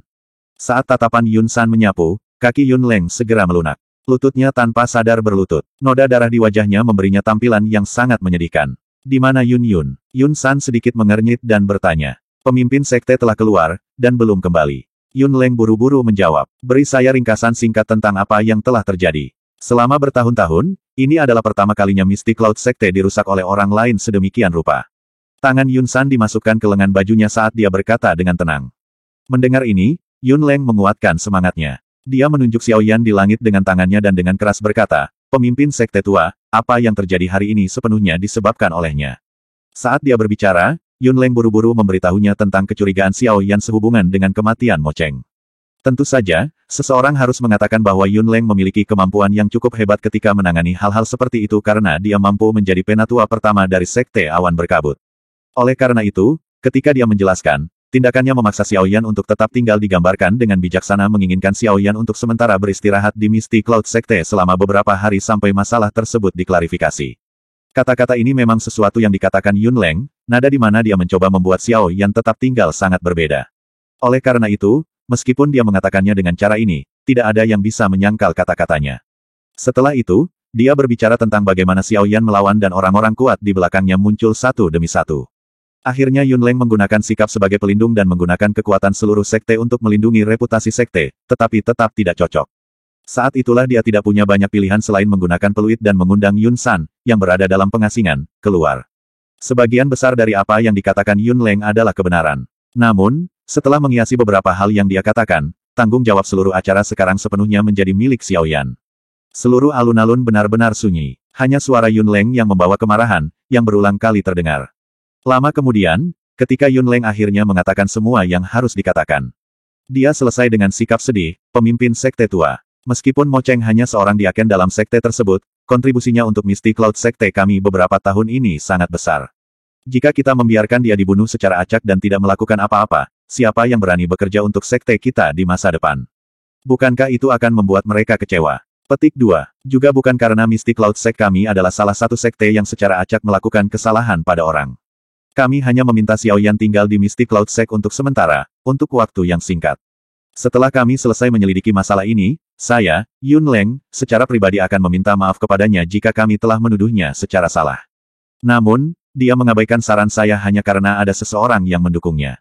Saat tatapan Yun San menyapu, kaki Yun Leng segera melunak. Lututnya tanpa sadar berlutut. Noda darah di wajahnya memberinya tampilan yang sangat menyedihkan. Di mana Yun Yun? Yun San sedikit mengernyit dan bertanya. Pemimpin sekte telah keluar, dan belum kembali. Yun Leng buru-buru menjawab. Beri saya ringkasan singkat tentang apa yang telah terjadi. Selama bertahun-tahun, ini adalah pertama kalinya Misty Cloud Sekte dirusak oleh orang lain sedemikian rupa. Tangan Yun San dimasukkan ke lengan bajunya saat dia berkata dengan tenang. Mendengar ini, Yun Leng menguatkan semangatnya. Dia menunjuk Xiao Yan di langit dengan tangannya dan dengan keras berkata, pemimpin sekte tua, apa yang terjadi hari ini sepenuhnya disebabkan olehnya. Saat dia berbicara, Yun Leng buru-buru memberitahunya tentang kecurigaan Xiao Yan sehubungan dengan kematian Mo Cheng. Tentu saja, seseorang harus mengatakan bahwa Yun Leng memiliki kemampuan yang cukup hebat ketika menangani hal-hal seperti itu karena dia mampu menjadi penatua pertama dari sekte awan berkabut. Oleh karena itu, ketika dia menjelaskan, tindakannya memaksa Xiao Yan untuk tetap tinggal digambarkan dengan bijaksana menginginkan Xiao Yan untuk sementara beristirahat di Misty Cloud Sekte selama beberapa hari sampai masalah tersebut diklarifikasi. Kata-kata ini memang sesuatu yang dikatakan Yun Leng, nada di mana dia mencoba membuat Xiao Yan tetap tinggal sangat berbeda. Oleh karena itu, meskipun dia mengatakannya dengan cara ini, tidak ada yang bisa menyangkal kata-katanya. Setelah itu, dia berbicara tentang bagaimana Xiao Yan melawan dan orang-orang kuat di belakangnya muncul satu demi satu. Akhirnya Yun Leng menggunakan sikap sebagai pelindung dan menggunakan kekuatan seluruh sekte untuk melindungi reputasi sekte, tetapi tetap tidak cocok. Saat itulah dia tidak punya banyak pilihan selain menggunakan peluit dan mengundang Yun San, yang berada dalam pengasingan, keluar. Sebagian besar dari apa yang dikatakan Yun Leng adalah kebenaran. Namun, setelah menghiasi beberapa hal yang dia katakan, tanggung jawab seluruh acara sekarang sepenuhnya menjadi milik Xiao Yan. Seluruh alun-alun benar-benar sunyi. Hanya suara Yun Leng yang membawa kemarahan, yang berulang kali terdengar. Lama kemudian, ketika Yun Leng akhirnya mengatakan semua yang harus dikatakan. Dia selesai dengan sikap sedih, pemimpin sekte tua. Meskipun Mo Cheng hanya seorang diaken dalam sekte tersebut, kontribusinya untuk Misty Cloud Sekte kami beberapa tahun ini sangat besar. Jika kita membiarkan dia dibunuh secara acak dan tidak melakukan apa-apa, siapa yang berani bekerja untuk sekte kita di masa depan? Bukankah itu akan membuat mereka kecewa? Petik 2. Juga bukan karena Misty Cloud Sect kami adalah salah satu sekte yang secara acak melakukan kesalahan pada orang. Kami hanya meminta Xiao Yan tinggal di Misty Cloud Sect untuk sementara, untuk waktu yang singkat. Setelah kami selesai menyelidiki masalah ini, saya, Yun Leng, secara pribadi akan meminta maaf kepadanya jika kami telah menuduhnya secara salah. Namun, dia mengabaikan saran saya hanya karena ada seseorang yang mendukungnya.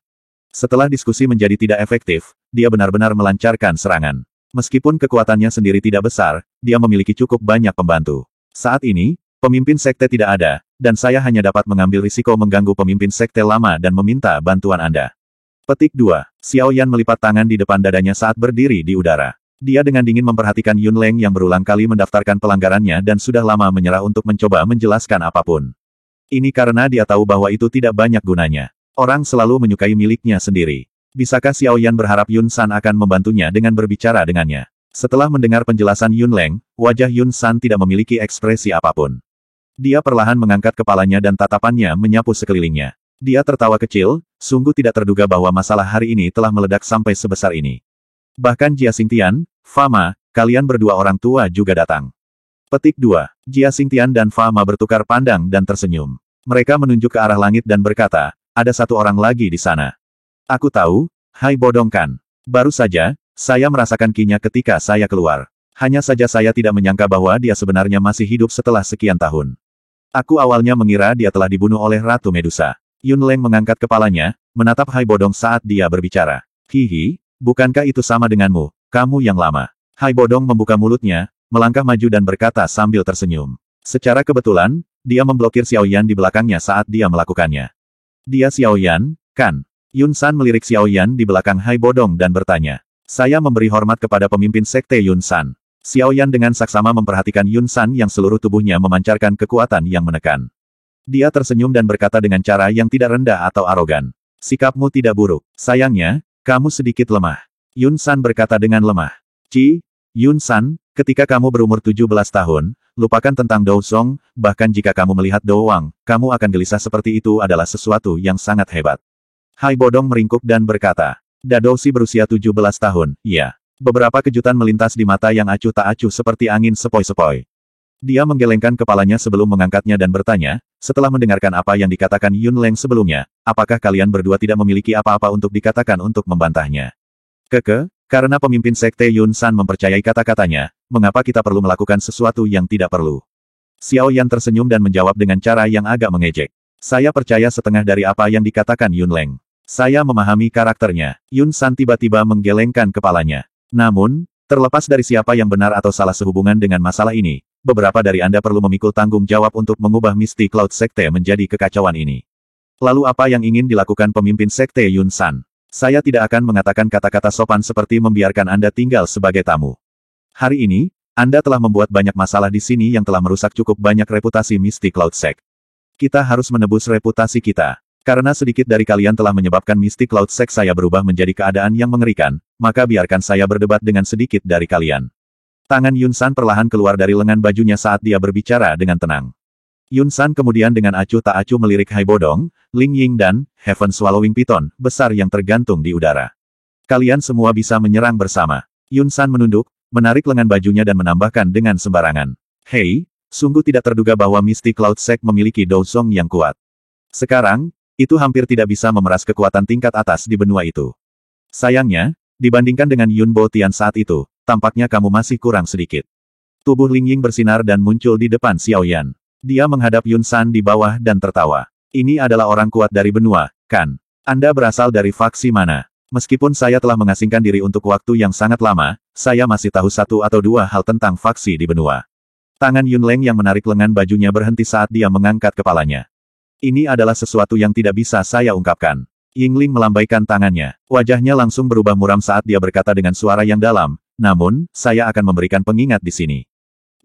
Setelah diskusi menjadi tidak efektif, dia benar-benar melancarkan serangan. Meskipun kekuatannya sendiri tidak besar, dia memiliki cukup banyak pembantu. Saat ini, pemimpin sekte tidak ada, dan saya hanya dapat mengambil risiko mengganggu pemimpin sekte lama dan meminta bantuan Anda. Petik 2. Xiao Yan melipat tangan di depan dadanya saat berdiri di udara. Dia dengan dingin memperhatikan Yun Leng yang berulang kali mendaftarkan pelanggarannya dan sudah lama menyerah untuk mencoba menjelaskan apapun. Ini karena dia tahu bahwa itu tidak banyak gunanya. Orang selalu menyukai miliknya sendiri. Bisakah Xiao Yan berharap Yun San akan membantunya dengan berbicara dengannya? Setelah mendengar penjelasan Yun Leng, wajah Yun San tidak memiliki ekspresi apapun. Dia perlahan mengangkat kepalanya dan tatapannya menyapu sekelilingnya. Dia tertawa kecil, sungguh tidak terduga bahwa masalah hari ini telah meledak sampai sebesar ini. Bahkan Jia Xingtian, Fama, kalian berdua orang tua juga datang. Petik 2. Jia Xingtian dan Fama bertukar pandang dan tersenyum. Mereka menunjuk ke arah langit dan berkata, ada satu orang lagi di sana. Aku tahu, hai bodong kan. Baru saja, saya merasakan kinya ketika saya keluar. Hanya saja saya tidak menyangka bahwa dia sebenarnya masih hidup setelah sekian tahun. Aku awalnya mengira dia telah dibunuh oleh Ratu Medusa. Yun Leng mengangkat kepalanya, menatap Hai Bodong saat dia berbicara. Hihi, bukankah itu sama denganmu, kamu yang lama? Hai Bodong membuka mulutnya, melangkah maju dan berkata sambil tersenyum. Secara kebetulan, dia memblokir Xiao Yan di belakangnya saat dia melakukannya. Dia Xiao Yan, kan? Yun San melirik Xiao Yan di belakang Hai Bodong dan bertanya. Saya memberi hormat kepada pemimpin sekte Yun San. Xiao Yan dengan saksama memperhatikan Yun San yang seluruh tubuhnya memancarkan kekuatan yang menekan. Dia tersenyum dan berkata dengan cara yang tidak rendah atau arogan. Sikapmu tidak buruk. Sayangnya, kamu sedikit lemah. Yun San berkata dengan lemah. Yun San, Ketika kamu berumur 17 tahun, lupakan tentang Dou Song, bahkan jika kamu melihat Dou Wang, kamu akan gelisah seperti itu adalah sesuatu yang sangat hebat. Hai Bodong meringkuk dan berkata, Dadosi berusia 17 tahun, iya. Beberapa kejutan melintas di mata yang acuh tak acuh seperti angin sepoi-sepoi. Dia menggelengkan kepalanya sebelum mengangkatnya dan bertanya, setelah mendengarkan apa yang dikatakan Yun Leng sebelumnya, apakah kalian berdua tidak memiliki apa-apa untuk dikatakan untuk membantahnya? Karena pemimpin sekte Yun San mempercayai kata-katanya, mengapa kita perlu melakukan sesuatu yang tidak perlu? Xiao Yan tersenyum dan menjawab dengan cara yang agak mengejek. Saya percaya setengah dari apa yang dikatakan Yun Leng. Saya memahami karakternya. Yun San tiba-tiba menggelengkan kepalanya. Namun, terlepas dari siapa yang benar atau salah sehubungan dengan masalah ini, beberapa dari Anda perlu memikul tanggung jawab untuk mengubah Misty Cloud Sekte menjadi kekacauan ini. Lalu apa yang ingin dilakukan pemimpin Sekte Yun San? Saya tidak akan mengatakan kata-kata sopan seperti membiarkan Anda tinggal sebagai tamu. Hari ini, Anda telah membuat banyak masalah di sini yang telah merusak cukup banyak reputasi Misty Cloud Sect. Kita harus menebus reputasi kita. Karena sedikit dari kalian telah menyebabkan Misty Cloud Sect saya berubah menjadi keadaan yang mengerikan, maka biarkan saya berdebat dengan sedikit dari kalian. Tangan Yun San perlahan keluar dari lengan bajunya saat dia berbicara dengan tenang. Yun San kemudian dengan acuh tak acuh melirik Hai Bodong, Ling Ying dan Heaven Swallowing Python besar yang tergantung di udara. Kalian semua bisa menyerang bersama. Yun San menunduk, menarik lengan bajunya dan menambahkan dengan sembarangan. Hei, sungguh tidak terduga bahwa Misty Cloud Sect memiliki Dou Song yang kuat. Sekarang, itu hampir tidak bisa memeras kekuatan tingkat atas di benua itu. Sayangnya, dibandingkan dengan Yun Bo Tian saat itu, tampaknya kamu masih kurang sedikit. Tubuh Ling Ying bersinar dan muncul di depan Xiao Yan. Dia menghadap Yun San di bawah dan tertawa. Ini adalah orang kuat dari benua, kan? Anda berasal dari faksi mana? Meskipun saya telah mengasingkan diri untuk waktu yang sangat lama, saya masih tahu satu atau dua hal tentang faksi di benua. Tangan Yun Leng yang menarik lengan bajunya berhenti saat dia mengangkat kepalanya. Ini adalah sesuatu yang tidak bisa saya ungkapkan. Yingling melambaikan tangannya. Wajahnya langsung berubah muram saat dia berkata dengan suara yang dalam, namun, saya akan memberikan pengingat di sini.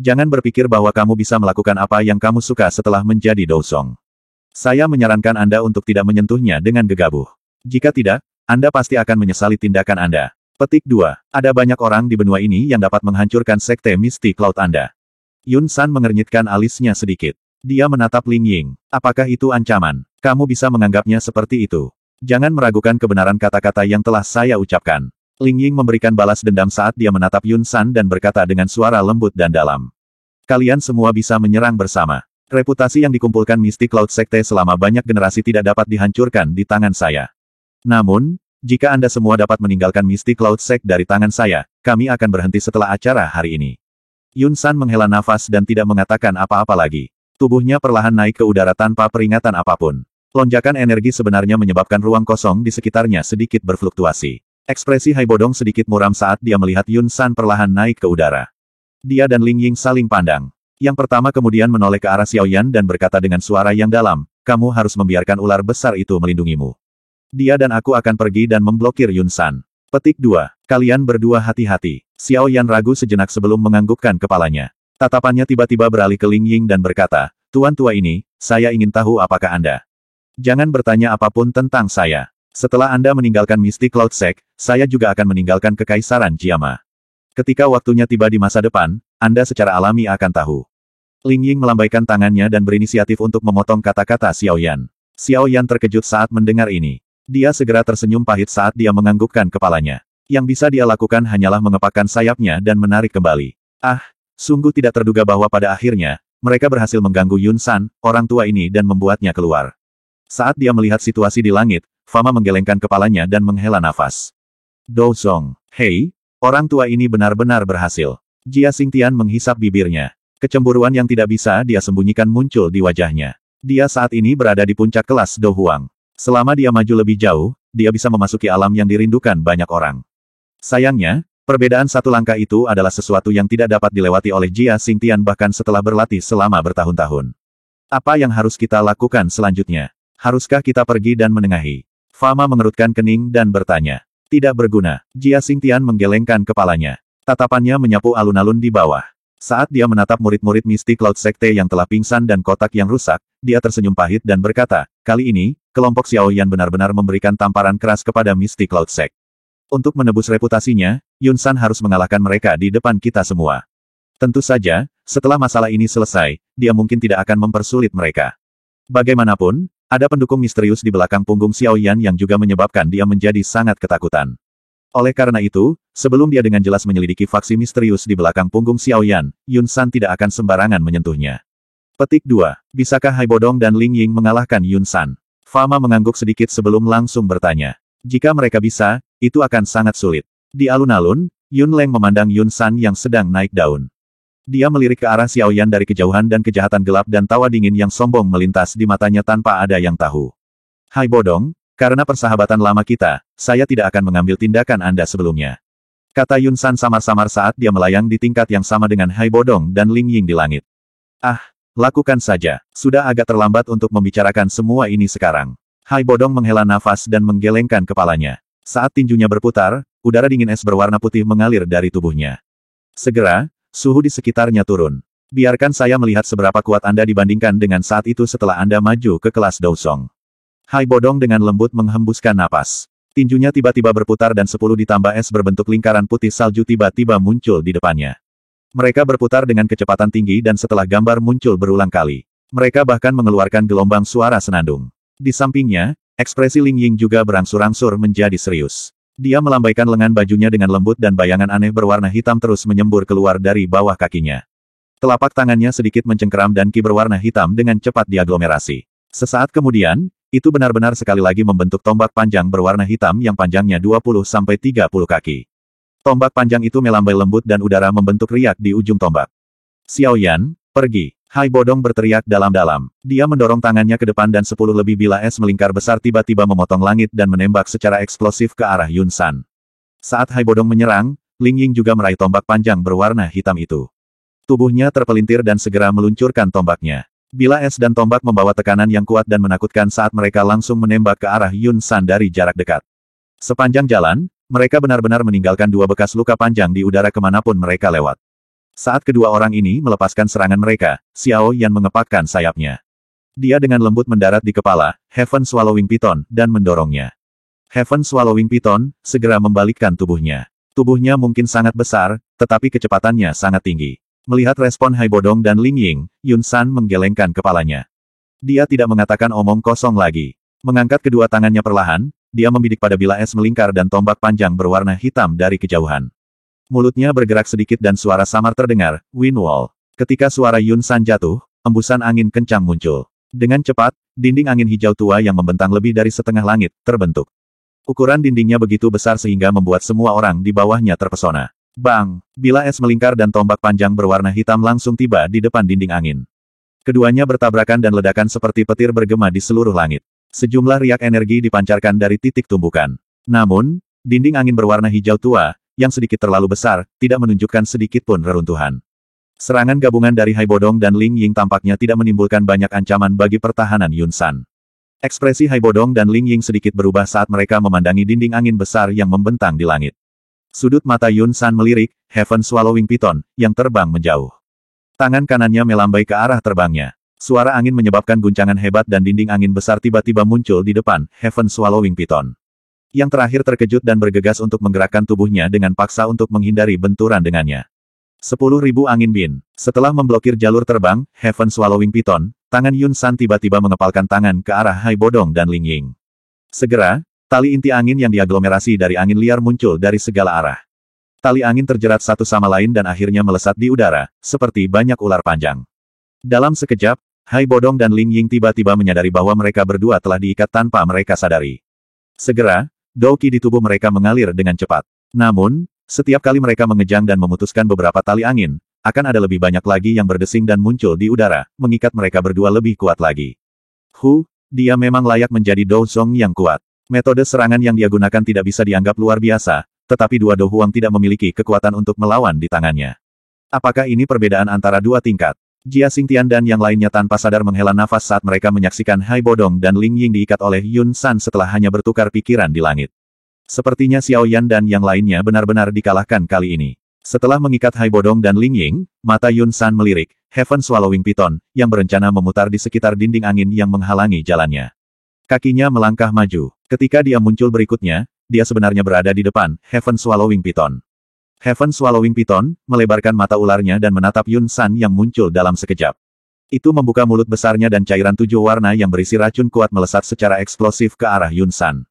Jangan berpikir bahwa kamu bisa melakukan apa yang kamu suka setelah menjadi Dou Song. Saya menyarankan Anda untuk tidak menyentuhnya dengan gegabah. Jika tidak, Anda pasti akan menyesali tindakan Anda. Petik 2. Ada banyak orang di benua ini yang dapat menghancurkan sekte Misty Cloud Anda. Yun San mengernyitkan alisnya sedikit. Dia menatap Ling Ying. Apakah itu ancaman? Kamu bisa menganggapnya seperti itu. Jangan meragukan kebenaran kata-kata yang telah saya ucapkan. Ling Ying memberikan balas dendam saat dia menatap Yun San dan berkata dengan suara lembut dan dalam. Kalian semua bisa menyerang bersama. Reputasi yang dikumpulkan Misty Cloud Sekte selama banyak generasi tidak dapat dihancurkan di tangan saya. Namun, jika Anda semua dapat meninggalkan Misty Cloud Sect dari tangan saya, kami akan berhenti setelah acara hari ini. Yun San menghela nafas dan tidak mengatakan apa-apa lagi. Tubuhnya perlahan naik ke udara tanpa peringatan apapun. Lonjakan energi sebenarnya menyebabkan ruang kosong di sekitarnya sedikit berfluktuasi. Ekspresi Hai Bodong sedikit muram saat dia melihat Yun San perlahan naik ke udara. Dia dan Ling Ying saling pandang. Yang pertama kemudian menoleh ke arah Xiao Yan dan berkata dengan suara yang dalam, kamu harus membiarkan ular besar itu melindungimu. Dia dan aku akan pergi dan memblokir Yun San. Petik 2. Kalian berdua hati-hati. Xiao Yan ragu sejenak sebelum menganggukkan kepalanya. Tatapannya tiba-tiba beralih ke Ling Ying dan berkata, Tuan tua ini, saya ingin tahu apakah Anda. Jangan bertanya apapun tentang saya. Setelah Anda meninggalkan Misty Cloud Sect, saya juga akan meninggalkan Kekaisaran Jiama. Ketika waktunya tiba di masa depan, Anda secara alami akan tahu. Ling Ying melambaikan tangannya dan berinisiatif untuk memotong kata-kata Xiao Yan. Xiao Yan terkejut saat mendengar ini. Dia segera tersenyum pahit saat dia menganggukkan kepalanya. Yang bisa dia lakukan hanyalah mengepakkan sayapnya dan menarik kembali. Ah, sungguh tidak terduga bahwa pada akhirnya, mereka berhasil mengganggu Yun San, orang tua ini dan membuatnya keluar. Saat dia melihat situasi di langit, Fama menggelengkan kepalanya dan menghela nafas. Dou Song, hei, orang tua ini benar-benar berhasil. Jia Xingtian menghisap bibirnya. Kecemburuan yang tidak bisa dia sembunyikan muncul di wajahnya. Dia saat ini berada di puncak kelas Dou Huang. Selama dia maju lebih jauh, dia bisa memasuki alam yang dirindukan banyak orang. Sayangnya, perbedaan satu langkah itu adalah sesuatu yang tidak dapat dilewati oleh Jia Xingtian bahkan setelah berlatih selama bertahun-tahun. Apa yang harus kita lakukan selanjutnya? Haruskah kita pergi dan menengahi? Fama mengerutkan kening dan bertanya. Tidak berguna. Jia Xingtian menggelengkan kepalanya. Tatapannya menyapu alun-alun di bawah. Saat dia menatap murid-murid Misty Cloud Sekte yang telah pingsan dan kotak yang rusak, dia tersenyum pahit dan berkata, kali ini, kelompok Xiao Yan benar-benar memberikan tamparan keras kepada Misty Cloud Sect. Untuk menebus reputasinya, Yun San harus mengalahkan mereka di depan kita semua. Tentu saja, setelah masalah ini selesai, dia mungkin tidak akan mempersulit mereka. Bagaimanapun, ada pendukung misterius di belakang punggung Xiao Yan yang juga menyebabkan dia menjadi sangat ketakutan. Oleh karena itu, sebelum dia dengan jelas menyelidiki faksi misterius di belakang punggung Xiao Yan, Yun San tidak akan sembarangan menyentuhnya. Petik 2. Bisakah Hai Bodong dan Ling Ying mengalahkan Yun San? Fama mengangguk sedikit sebelum langsung bertanya. Jika mereka bisa, itu akan sangat sulit. Di alun-alun, Yun Leng memandang Yun San yang sedang naik daun. Dia melirik ke arah Xiao Yan dari kejauhan dan kejahatan gelap dan tawa dingin yang sombong melintas di matanya tanpa ada yang tahu. Hai Bodong, karena persahabatan lama kita, saya tidak akan mengambil tindakan Anda sebelumnya. Kata Yun San samar-samar saat dia melayang di tingkat yang sama dengan Hai Bodong dan Ling Ying di langit. Ah, lakukan saja. Sudah agak terlambat untuk membicarakan semua ini sekarang. Hai Bodong menghela nafas dan menggelengkan kepalanya. Saat tinjunya berputar, udara dingin es berwarna putih mengalir dari tubuhnya. Segera, suhu di sekitarnya turun. Biarkan saya melihat seberapa kuat Anda dibandingkan dengan saat itu setelah Anda maju ke kelas Dousong. Hai Bodong dengan lembut menghembuskan napas. Tinjunya tiba-tiba berputar dan 10 ditambah es berbentuk lingkaran putih salju tiba-tiba muncul di depannya. Mereka berputar dengan kecepatan tinggi dan setelah gambar muncul berulang kali. Mereka bahkan mengeluarkan gelombang suara senandung. Di sampingnya, ekspresi Ling Ying juga berangsur-angsur menjadi serius. Dia melambaikan lengan bajunya dengan lembut dan bayangan aneh berwarna hitam terus menyembur keluar dari bawah kakinya. Telapak tangannya sedikit mencengkeram dan ki berwarna hitam dengan cepat diaglomerasi. Sesaat kemudian, itu benar-benar sekali lagi membentuk tombak panjang berwarna hitam yang panjangnya 20-30 kaki. Tombak panjang itu melambai lembut dan udara membentuk riak di ujung tombak. Xiao Yan, pergi. Hai Bodong berteriak dalam-dalam. Dia mendorong tangannya ke depan dan 10 lebih bilah es melingkar besar tiba-tiba memotong langit dan menembak secara eksplosif ke arah Yun San. Saat Hai Bodong menyerang, Ling Ying juga meraih tombak panjang berwarna hitam itu. Tubuhnya terpelintir dan segera meluncurkan tombaknya. Bilah es dan tombak membawa tekanan yang kuat dan menakutkan saat mereka langsung menembak ke arah Yun San dari jarak dekat. Sepanjang jalan, mereka benar-benar meninggalkan 2 bekas luka panjang di udara kemanapun mereka lewat. Saat kedua orang ini melepaskan serangan mereka, Xiao Yan mengepakkan sayapnya. Dia dengan lembut mendarat di kepala, Heaven Swallowing Python, dan mendorongnya. Heaven Swallowing Python, segera membalikkan tubuhnya. Tubuhnya mungkin sangat besar, tetapi kecepatannya sangat tinggi. Melihat respon Hai Bodong dan Ling Ying, Yun San menggelengkan kepalanya. Dia tidak mengatakan omong kosong lagi. Mengangkat kedua tangannya perlahan, dia membidik pada bilah es melingkar dan tombak panjang berwarna hitam dari kejauhan. Mulutnya bergerak sedikit dan suara samar terdengar, Wind Wall. Ketika suara Yun San jatuh, embusan angin kencang muncul. Dengan cepat, dinding angin hijau tua yang membentang lebih dari setengah langit, terbentuk. Ukuran dindingnya begitu besar sehingga membuat semua orang di bawahnya terpesona. Bang! Bilah es melingkar dan tombak panjang berwarna hitam langsung tiba di depan dinding angin. Keduanya bertabrakan dan ledakan seperti petir bergema di seluruh langit. Sejumlah riak energi dipancarkan dari titik tumbukan. Namun, dinding angin berwarna hijau tua, yang sedikit terlalu besar, tidak menunjukkan sedikit pun reruntuhan. Serangan gabungan dari Hai Bodong dan Ling Ying tampaknya tidak menimbulkan banyak ancaman bagi pertahanan Yun San. Ekspresi Hai Bodong dan Ling Ying sedikit berubah saat mereka memandangi dinding angin besar yang membentang di langit. Sudut mata Yun San melirik, Heaven Swallowing Python, yang terbang menjauh. Tangan kanannya melambai ke arah terbangnya. Suara angin menyebabkan guncangan hebat dan dinding angin besar tiba-tiba muncul di depan, Heaven Swallowing Python. Yang terakhir terkejut dan bergegas untuk menggerakkan tubuhnya dengan paksa untuk menghindari benturan dengannya. 10.000 angin bin. Setelah memblokir jalur terbang, Heaven Swallowing Python, tangan Yun San tiba-tiba mengepalkan tangan ke arah Hai Bodong dan Ling Ying. Segera, tali inti angin yang diaglomerasi dari angin liar muncul dari segala arah. Tali angin terjerat satu sama lain dan akhirnya melesat di udara, seperti banyak ular panjang. Dalam sekejap, Hai Bodong dan Ling Ying tiba-tiba menyadari bahwa mereka berdua telah diikat tanpa mereka sadari. Segera, Douqi di tubuh mereka mengalir dengan cepat. Namun, setiap kali mereka mengejang dan memutuskan beberapa tali angin, akan ada lebih banyak lagi yang berdesing dan muncul di udara, mengikat mereka berdua lebih kuat lagi. Dia memang layak menjadi Dousong yang kuat. Metode serangan yang dia gunakan tidak bisa dianggap luar biasa, tetapi dua Do Huang tidak memiliki kekuatan untuk melawan di tangannya. Apakah ini perbedaan antara dua tingkat? Jia Xingtian dan yang lainnya tanpa sadar menghela nafas saat mereka menyaksikan Hai Bodong dan Ling Ying diikat oleh Yun San setelah hanya bertukar pikiran di langit. Sepertinya Xiao Yan dan yang lainnya benar-benar dikalahkan kali ini. Setelah mengikat Hai Bodong dan Ling Ying, mata Yun San melirik, Heaven Swallowing Python, yang berencana memutar di sekitar dinding angin yang menghalangi jalannya. Kakinya melangkah maju. Ketika dia muncul berikutnya, dia sebenarnya berada di depan, Heaven Swallowing Python. Heaven Swallowing Python melebarkan mata ularnya dan menatap Yun San yang muncul dalam sekejap. Itu membuka mulut besarnya dan cairan 7 warna yang berisi racun kuat melesat secara eksplosif ke arah Yun San.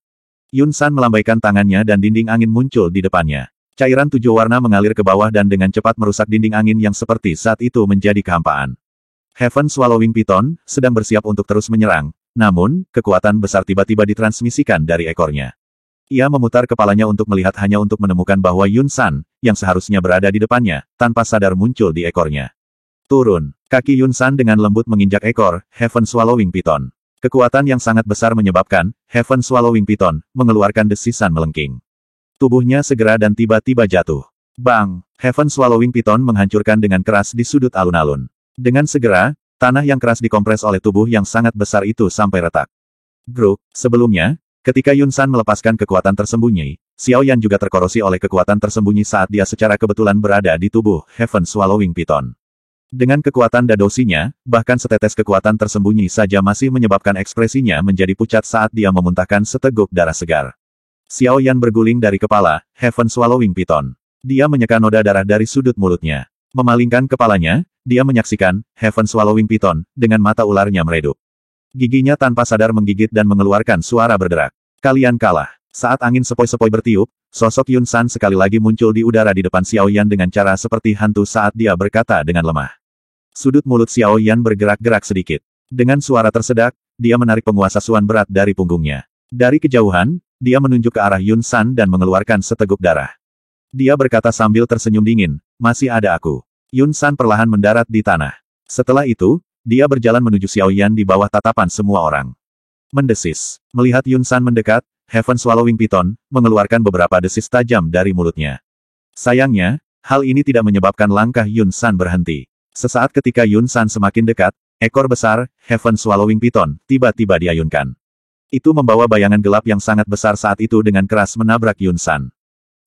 Yun San melambaikan tangannya dan dinding angin muncul di depannya. Cairan 7 warna mengalir ke bawah dan dengan cepat merusak dinding angin yang seperti saat itu menjadi kehampaan. Heaven Swallowing Python sedang bersiap untuk terus menyerang, namun, kekuatan besar tiba-tiba ditransmisikan dari ekornya. Ia memutar kepalanya untuk melihat hanya untuk menemukan bahwa Yun San, yang seharusnya berada di depannya, tanpa sadar muncul di ekornya. Turun. Kaki Yun San dengan lembut menginjak ekor, Heaven Swallowing Python. Kekuatan yang sangat besar menyebabkan, Heaven Swallowing Python, mengeluarkan desisan melengking. Tubuhnya segera dan tiba-tiba jatuh. Bang! Heaven Swallowing Python menghancurkan dengan keras di sudut alun-alun. Dengan segera, tanah yang keras dikompres oleh tubuh yang sangat besar itu sampai retak. Gruk, sebelumnya, ketika Yun San melepaskan kekuatan tersembunyi, Xiao Yan juga terkorosi oleh kekuatan tersembunyi saat dia secara kebetulan berada di tubuh Heaven Swallowing Python. Dengan kekuatan dadosinya, bahkan setetes kekuatan tersembunyi saja masih menyebabkan ekspresinya menjadi pucat saat dia memuntahkan seteguk darah segar. Xiao Yan berguling dari kepala Heaven Swallowing Python. Dia menyeka noda darah dari sudut mulutnya. Memalingkan kepalanya, dia menyaksikan Heaven Swallowing Python dengan mata ularnya meredup. Giginya tanpa sadar menggigit dan mengeluarkan suara berderak. Kalian kalah. Saat angin sepoi-sepoi bertiup, sosok Yun San sekali lagi muncul di udara di depan Xiao Yan dengan cara seperti hantu saat dia berkata dengan lemah. Sudut mulut Xiao Yan bergerak-gerak sedikit. Dengan suara tersedak, dia menarik penguasa suan berat dari punggungnya. Dari kejauhan, dia menunjuk ke arah Yun San dan mengeluarkan seteguk darah. Dia berkata sambil tersenyum dingin, masih ada aku. Yun San perlahan mendarat di tanah. Setelah itu, dia berjalan menuju Xiao Yan di bawah tatapan semua orang. Mendesis. Melihat Yun San mendekat, Heaven Swallowing Python mengeluarkan beberapa desis tajam dari mulutnya. Sayangnya, hal ini tidak menyebabkan langkah Yun San berhenti. Sesaat ketika Yun San semakin dekat, ekor besar, Heaven Swallowing Python, tiba-tiba diayunkan. Itu membawa bayangan gelap yang sangat besar saat itu dengan keras menabrak Yun San.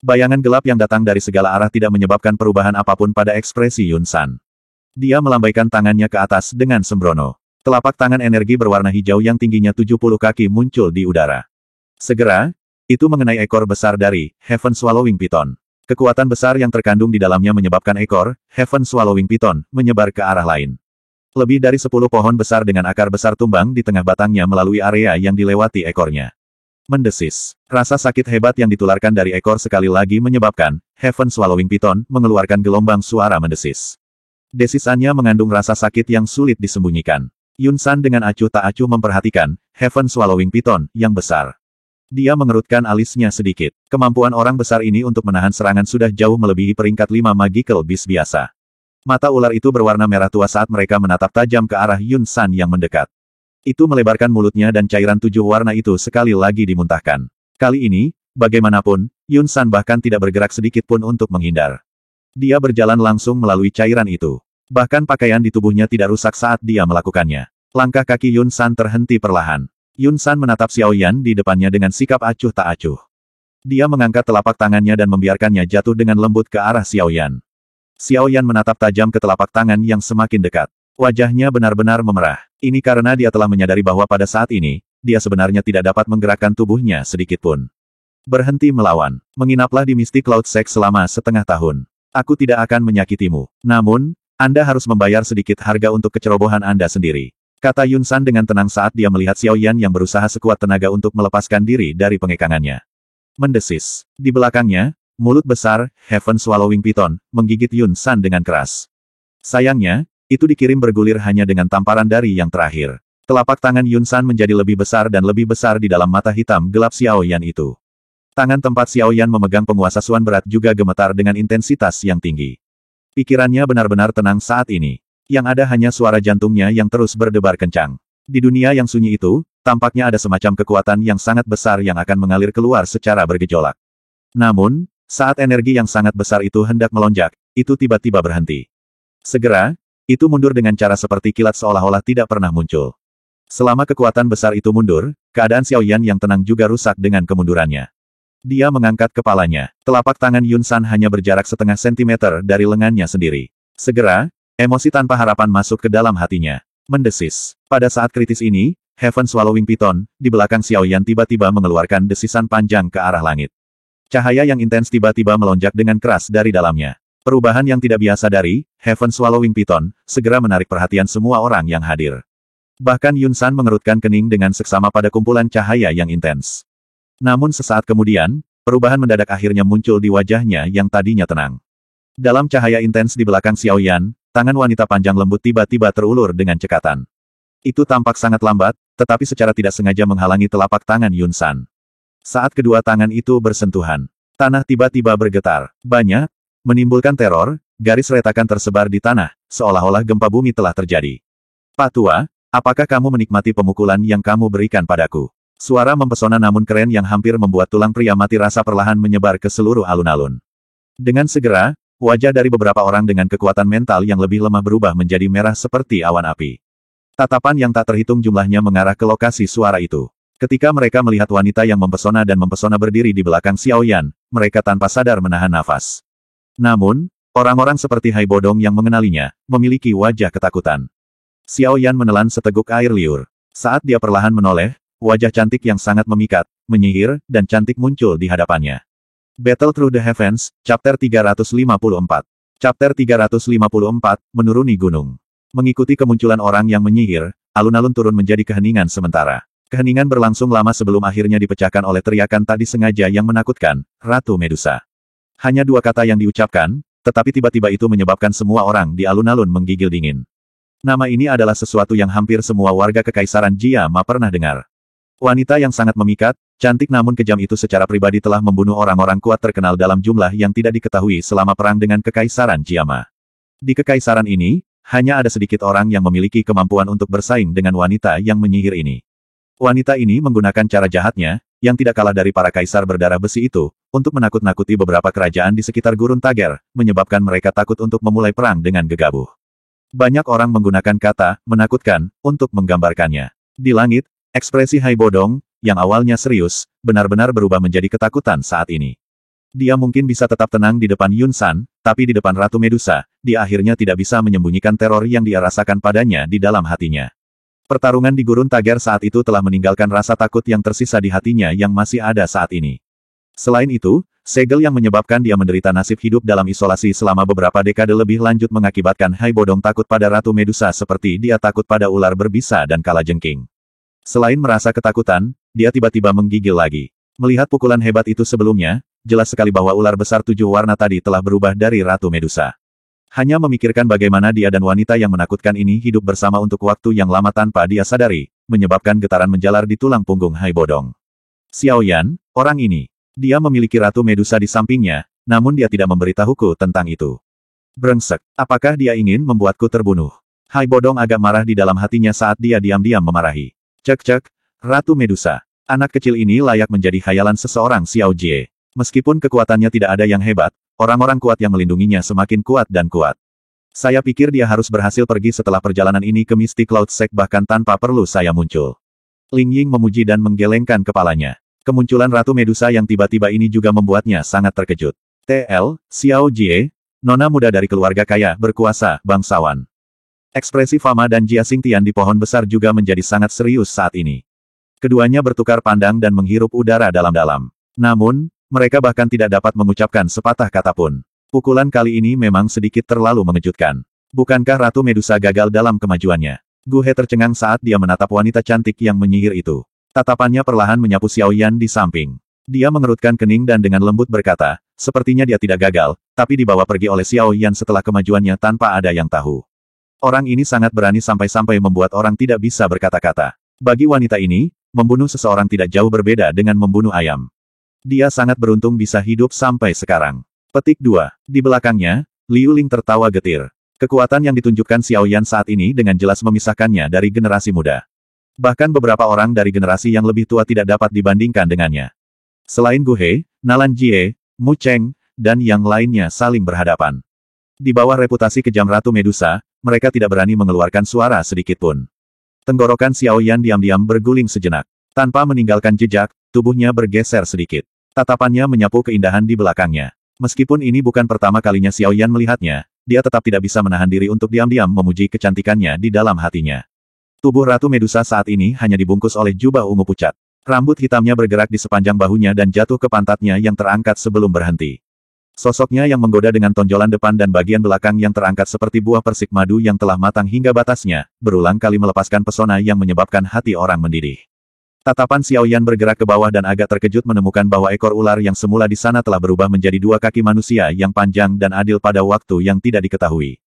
Bayangan gelap yang datang dari segala arah tidak menyebabkan perubahan apapun pada ekspresi Yun San. Dia melambaikan tangannya ke atas dengan sembrono. Telapak tangan energi berwarna hijau yang tingginya 70 kaki muncul di udara. Segera, itu mengenai ekor besar dari Heaven Swallowing Python. Kekuatan besar yang terkandung di dalamnya menyebabkan ekor Heaven Swallowing Python menyebar ke arah lain. Lebih dari 10 pohon besar dengan akar besar tumbang di tengah batangnya melalui area yang dilewati ekornya. Mendesis. Rasa sakit hebat yang ditularkan dari ekor sekali lagi menyebabkan Heaven Swallowing Python mengeluarkan gelombang suara mendesis. Desisannya mengandung rasa sakit yang sulit disembunyikan. Yun San dengan acuh tak acuh memperhatikan Heaven Swallowing Python yang besar. Dia mengerutkan alisnya sedikit. Kemampuan orang besar ini untuk menahan serangan sudah jauh melebihi peringkat 5 Magical Beast biasa. Mata ular itu berwarna merah tua saat mereka menatap tajam ke arah Yun San yang mendekat. Itu melebarkan mulutnya dan cairan 7 warna itu sekali lagi dimuntahkan. Kali ini, bagaimanapun, Yun San bahkan tidak bergerak sedikit pun untuk menghindar. Dia berjalan langsung melalui cairan itu. Bahkan pakaian di tubuhnya tidak rusak saat dia melakukannya. Langkah kaki Yun San terhenti perlahan. Yun San menatap Xiao Yan di depannya dengan sikap acuh tak acuh. Dia mengangkat telapak tangannya dan membiarkannya jatuh dengan lembut ke arah Xiao Yan. Xiao Yan menatap tajam ke telapak tangan yang semakin dekat. Wajahnya benar-benar memerah. Ini karena dia telah menyadari bahwa pada saat ini, dia sebenarnya tidak dapat menggerakkan tubuhnya sedikitpun. Berhenti melawan. Menginaplah di Misty Cloud Sect selama setengah tahun. Aku tidak akan menyakitimu. Namun, Anda harus membayar sedikit harga untuk kecerobohan Anda sendiri. Kata Yun San dengan tenang saat dia melihat Xiao Yan yang berusaha sekuat tenaga untuk melepaskan diri dari pengekangannya. Mendesis. Di belakangnya, mulut besar, Heaven Swallowing Python, menggigit Yun San dengan keras. Sayangnya, itu dikirim bergulir hanya dengan tamparan dari yang terakhir. Telapak tangan Yun San menjadi lebih besar dan lebih besar di dalam mata hitam gelap Xiao Yan itu. Tangan tempat Xiao Yan memegang penguasa suan berat juga gemetar dengan intensitas yang tinggi. Pikirannya benar-benar tenang saat ini. Yang ada hanya suara jantungnya yang terus berdebar kencang. Di dunia yang sunyi itu, tampaknya ada semacam kekuatan yang sangat besar yang akan mengalir keluar secara bergejolak. Namun, saat energi yang sangat besar itu hendak melonjak, itu tiba-tiba berhenti. Segera, itu mundur dengan cara seperti kilat seolah-olah tidak pernah muncul. Selama kekuatan besar itu mundur, keadaan Xiao Yan yang tenang juga rusak dengan kemundurannya. Dia mengangkat kepalanya. Telapak tangan Yun San hanya berjarak setengah sentimeter dari lengannya sendiri. Segera, emosi tanpa harapan masuk ke dalam hatinya. Mendesis. Pada saat kritis ini, Heaven Swallowing Python, di belakang Xiao Yan tiba-tiba mengeluarkan desisan panjang ke arah langit. Cahaya yang intens tiba-tiba melonjak dengan keras dari dalamnya. Perubahan yang tidak biasa dari Heaven Swallowing Python segera menarik perhatian semua orang yang hadir. Bahkan Yun San mengerutkan kening dengan seksama pada kumpulan cahaya yang intens. Namun sesaat kemudian, perubahan mendadak akhirnya muncul di wajahnya yang tadinya tenang. Dalam cahaya intens di belakang Xiao Yan, tangan wanita panjang lembut tiba-tiba terulur dengan cekatan. Itu tampak sangat lambat, tetapi secara tidak sengaja menghalangi telapak tangan Yun San. Saat kedua tangan itu bersentuhan, tanah tiba-tiba bergetar. Banyak, menimbulkan teror, garis retakan tersebar di tanah, seolah-olah gempa bumi telah terjadi. Pak Tua, apakah kamu menikmati pemukulan yang kamu berikan padaku? Suara mempesona namun keren yang hampir membuat tulang pria mati rasa perlahan menyebar ke seluruh alun-alun. Dengan segera, wajah dari beberapa orang dengan kekuatan mental yang lebih lemah berubah menjadi merah seperti awan api. Tatapan yang tak terhitung jumlahnya mengarah ke lokasi suara itu. Ketika mereka melihat wanita yang mempesona dan mempesona berdiri di belakang Xiao Yan, mereka tanpa sadar menahan nafas. Namun, orang-orang seperti Hai Bodong yang mengenalinya, memiliki wajah ketakutan. Xiao Yan menelan seteguk air liur. Saat dia perlahan menoleh, wajah cantik yang sangat memikat, menyihir, dan cantik muncul di hadapannya. Battle Through the Heavens, Chapter 354. Chapter 354, Menuruni Gunung. Mengikuti kemunculan orang yang menyihir, alun-alun turun menjadi keheningan sementara. Keheningan berlangsung lama sebelum akhirnya dipecahkan oleh teriakan tak disengaja yang menakutkan, Ratu Medusa. Hanya dua kata yang diucapkan, tetapi tiba-tiba itu menyebabkan semua orang di alun-alun menggigil dingin. Nama ini adalah sesuatu yang hampir semua warga Kekaisaran Jia Ma pernah dengar. Wanita yang sangat memikat, cantik namun kejam itu secara pribadi telah membunuh orang-orang kuat terkenal dalam jumlah yang tidak diketahui selama perang dengan Kekaisaran Jia Ma. Di Kekaisaran ini, hanya ada sedikit orang yang memiliki kemampuan untuk bersaing dengan wanita yang menyihir ini. Wanita ini menggunakan cara jahatnya, yang tidak kalah dari para kaisar berdarah besi itu, untuk menakut-nakuti beberapa kerajaan di sekitar Gurun Tager, menyebabkan mereka takut untuk memulai perang dengan gegabah. Banyak orang menggunakan kata menakutkan untuk menggambarkannya. Di langit, ekspresi Hai Bodong, yang awalnya serius, benar-benar berubah menjadi ketakutan saat ini. Dia mungkin bisa tetap tenang di depan Yun San, tapi di depan Ratu Medusa, dia akhirnya tidak bisa menyembunyikan teror yang dia rasakan padanya di dalam hatinya. Pertarungan di Gurun Tager saat itu telah meninggalkan rasa takut yang tersisa di hatinya yang masih ada saat ini. Selain itu, segel yang menyebabkan dia menderita nasib hidup dalam isolasi selama beberapa dekade lebih lanjut mengakibatkan Hai Bodong takut pada Ratu Medusa seperti dia takut pada ular berbisa dan kalajengking. Selain merasa ketakutan, dia tiba-tiba menggigil lagi. Melihat pukulan hebat itu sebelumnya, jelas sekali bahwa ular besar 7 warna tadi telah berubah dari Ratu Medusa. Hanya memikirkan bagaimana dia dan wanita yang menakutkan ini hidup bersama untuk waktu yang lama tanpa dia sadari, menyebabkan getaran menjalar di tulang punggung Hai Bodong. Xiao Yan, orang ini. Dia memiliki Ratu Medusa di sampingnya, namun dia tidak memberitahuku tentang itu. Brengsek, apakah dia ingin membuatku terbunuh? Hai Bodong agak marah di dalam hatinya saat dia diam-diam memarahi. Cek-cek, Ratu Medusa. Anak kecil ini layak menjadi khayalan seseorang Xiao Jie. Meskipun kekuatannya tidak ada yang hebat, orang-orang kuat yang melindunginya semakin kuat dan kuat. Saya pikir dia harus berhasil pergi setelah perjalanan ini ke Mystic Cloud Sect bahkan tanpa perlu saya muncul. Ling Ying memuji dan menggelengkan kepalanya. Kemunculan Ratu Medusa yang tiba-tiba ini juga membuatnya sangat terkejut. TL, Xiao Jie, nona muda dari keluarga kaya, berkuasa, bangsawan. Ekspresi Fama dan Jia Xingtian di pohon besar juga menjadi sangat serius saat ini. Keduanya bertukar pandang dan menghirup udara dalam-dalam. Namun, mereka bahkan tidak dapat mengucapkan sepatah kata pun. Pukulan kali ini memang sedikit terlalu mengejutkan. Bukankah Ratu Medusa gagal dalam kemajuannya? Gu He tercengang saat dia menatap wanita cantik yang menyihir itu. Tatapannya perlahan menyapu Xiao Yan di samping. Dia mengerutkan kening dan dengan lembut berkata, sepertinya dia tidak gagal, tapi dibawa pergi oleh Xiao Yan setelah kemajuannya tanpa ada yang tahu. Orang ini sangat berani sampai-sampai membuat orang tidak bisa berkata-kata. Bagi wanita ini, membunuh seseorang tidak jauh berbeda dengan membunuh ayam. Dia sangat beruntung bisa hidup sampai sekarang. Petik 2. Di belakangnya, Liu Ling tertawa getir. Kekuatan yang ditunjukkan Xiao Yan saat ini dengan jelas memisahkannya dari generasi muda. Bahkan beberapa orang dari generasi yang lebih tua tidak dapat dibandingkan dengannya. Selain Gu He, Nalan Jie, Mu Cheng, dan yang lainnya saling berhadapan. Di bawah reputasi kejam Ratu Medusa, mereka tidak berani mengeluarkan suara sedikitpun. Tenggorokan Xiao Yan diam-diam berguling sejenak. Tanpa meninggalkan jejak, tubuhnya bergeser sedikit. Tatapannya menyapu keindahan di belakangnya. Meskipun ini bukan pertama kalinya Xiao Yan melihatnya, dia tetap tidak bisa menahan diri untuk diam-diam memuji kecantikannya di dalam hatinya. Tubuh Ratu Medusa saat ini hanya dibungkus oleh jubah ungu pucat. Rambut hitamnya bergerak di sepanjang bahunya dan jatuh ke pantatnya yang terangkat sebelum berhenti. Sosoknya yang menggoda dengan tonjolan depan dan bagian belakang yang terangkat seperti buah persik madu yang telah matang hingga batasnya, berulang kali melepaskan pesona yang menyebabkan hati orang mendidih. Tatapan Xiao Yan bergerak ke bawah dan agak terkejut menemukan bahwa ekor ular yang semula di sana telah berubah menjadi dua kaki manusia yang panjang dan adil pada waktu yang tidak diketahui.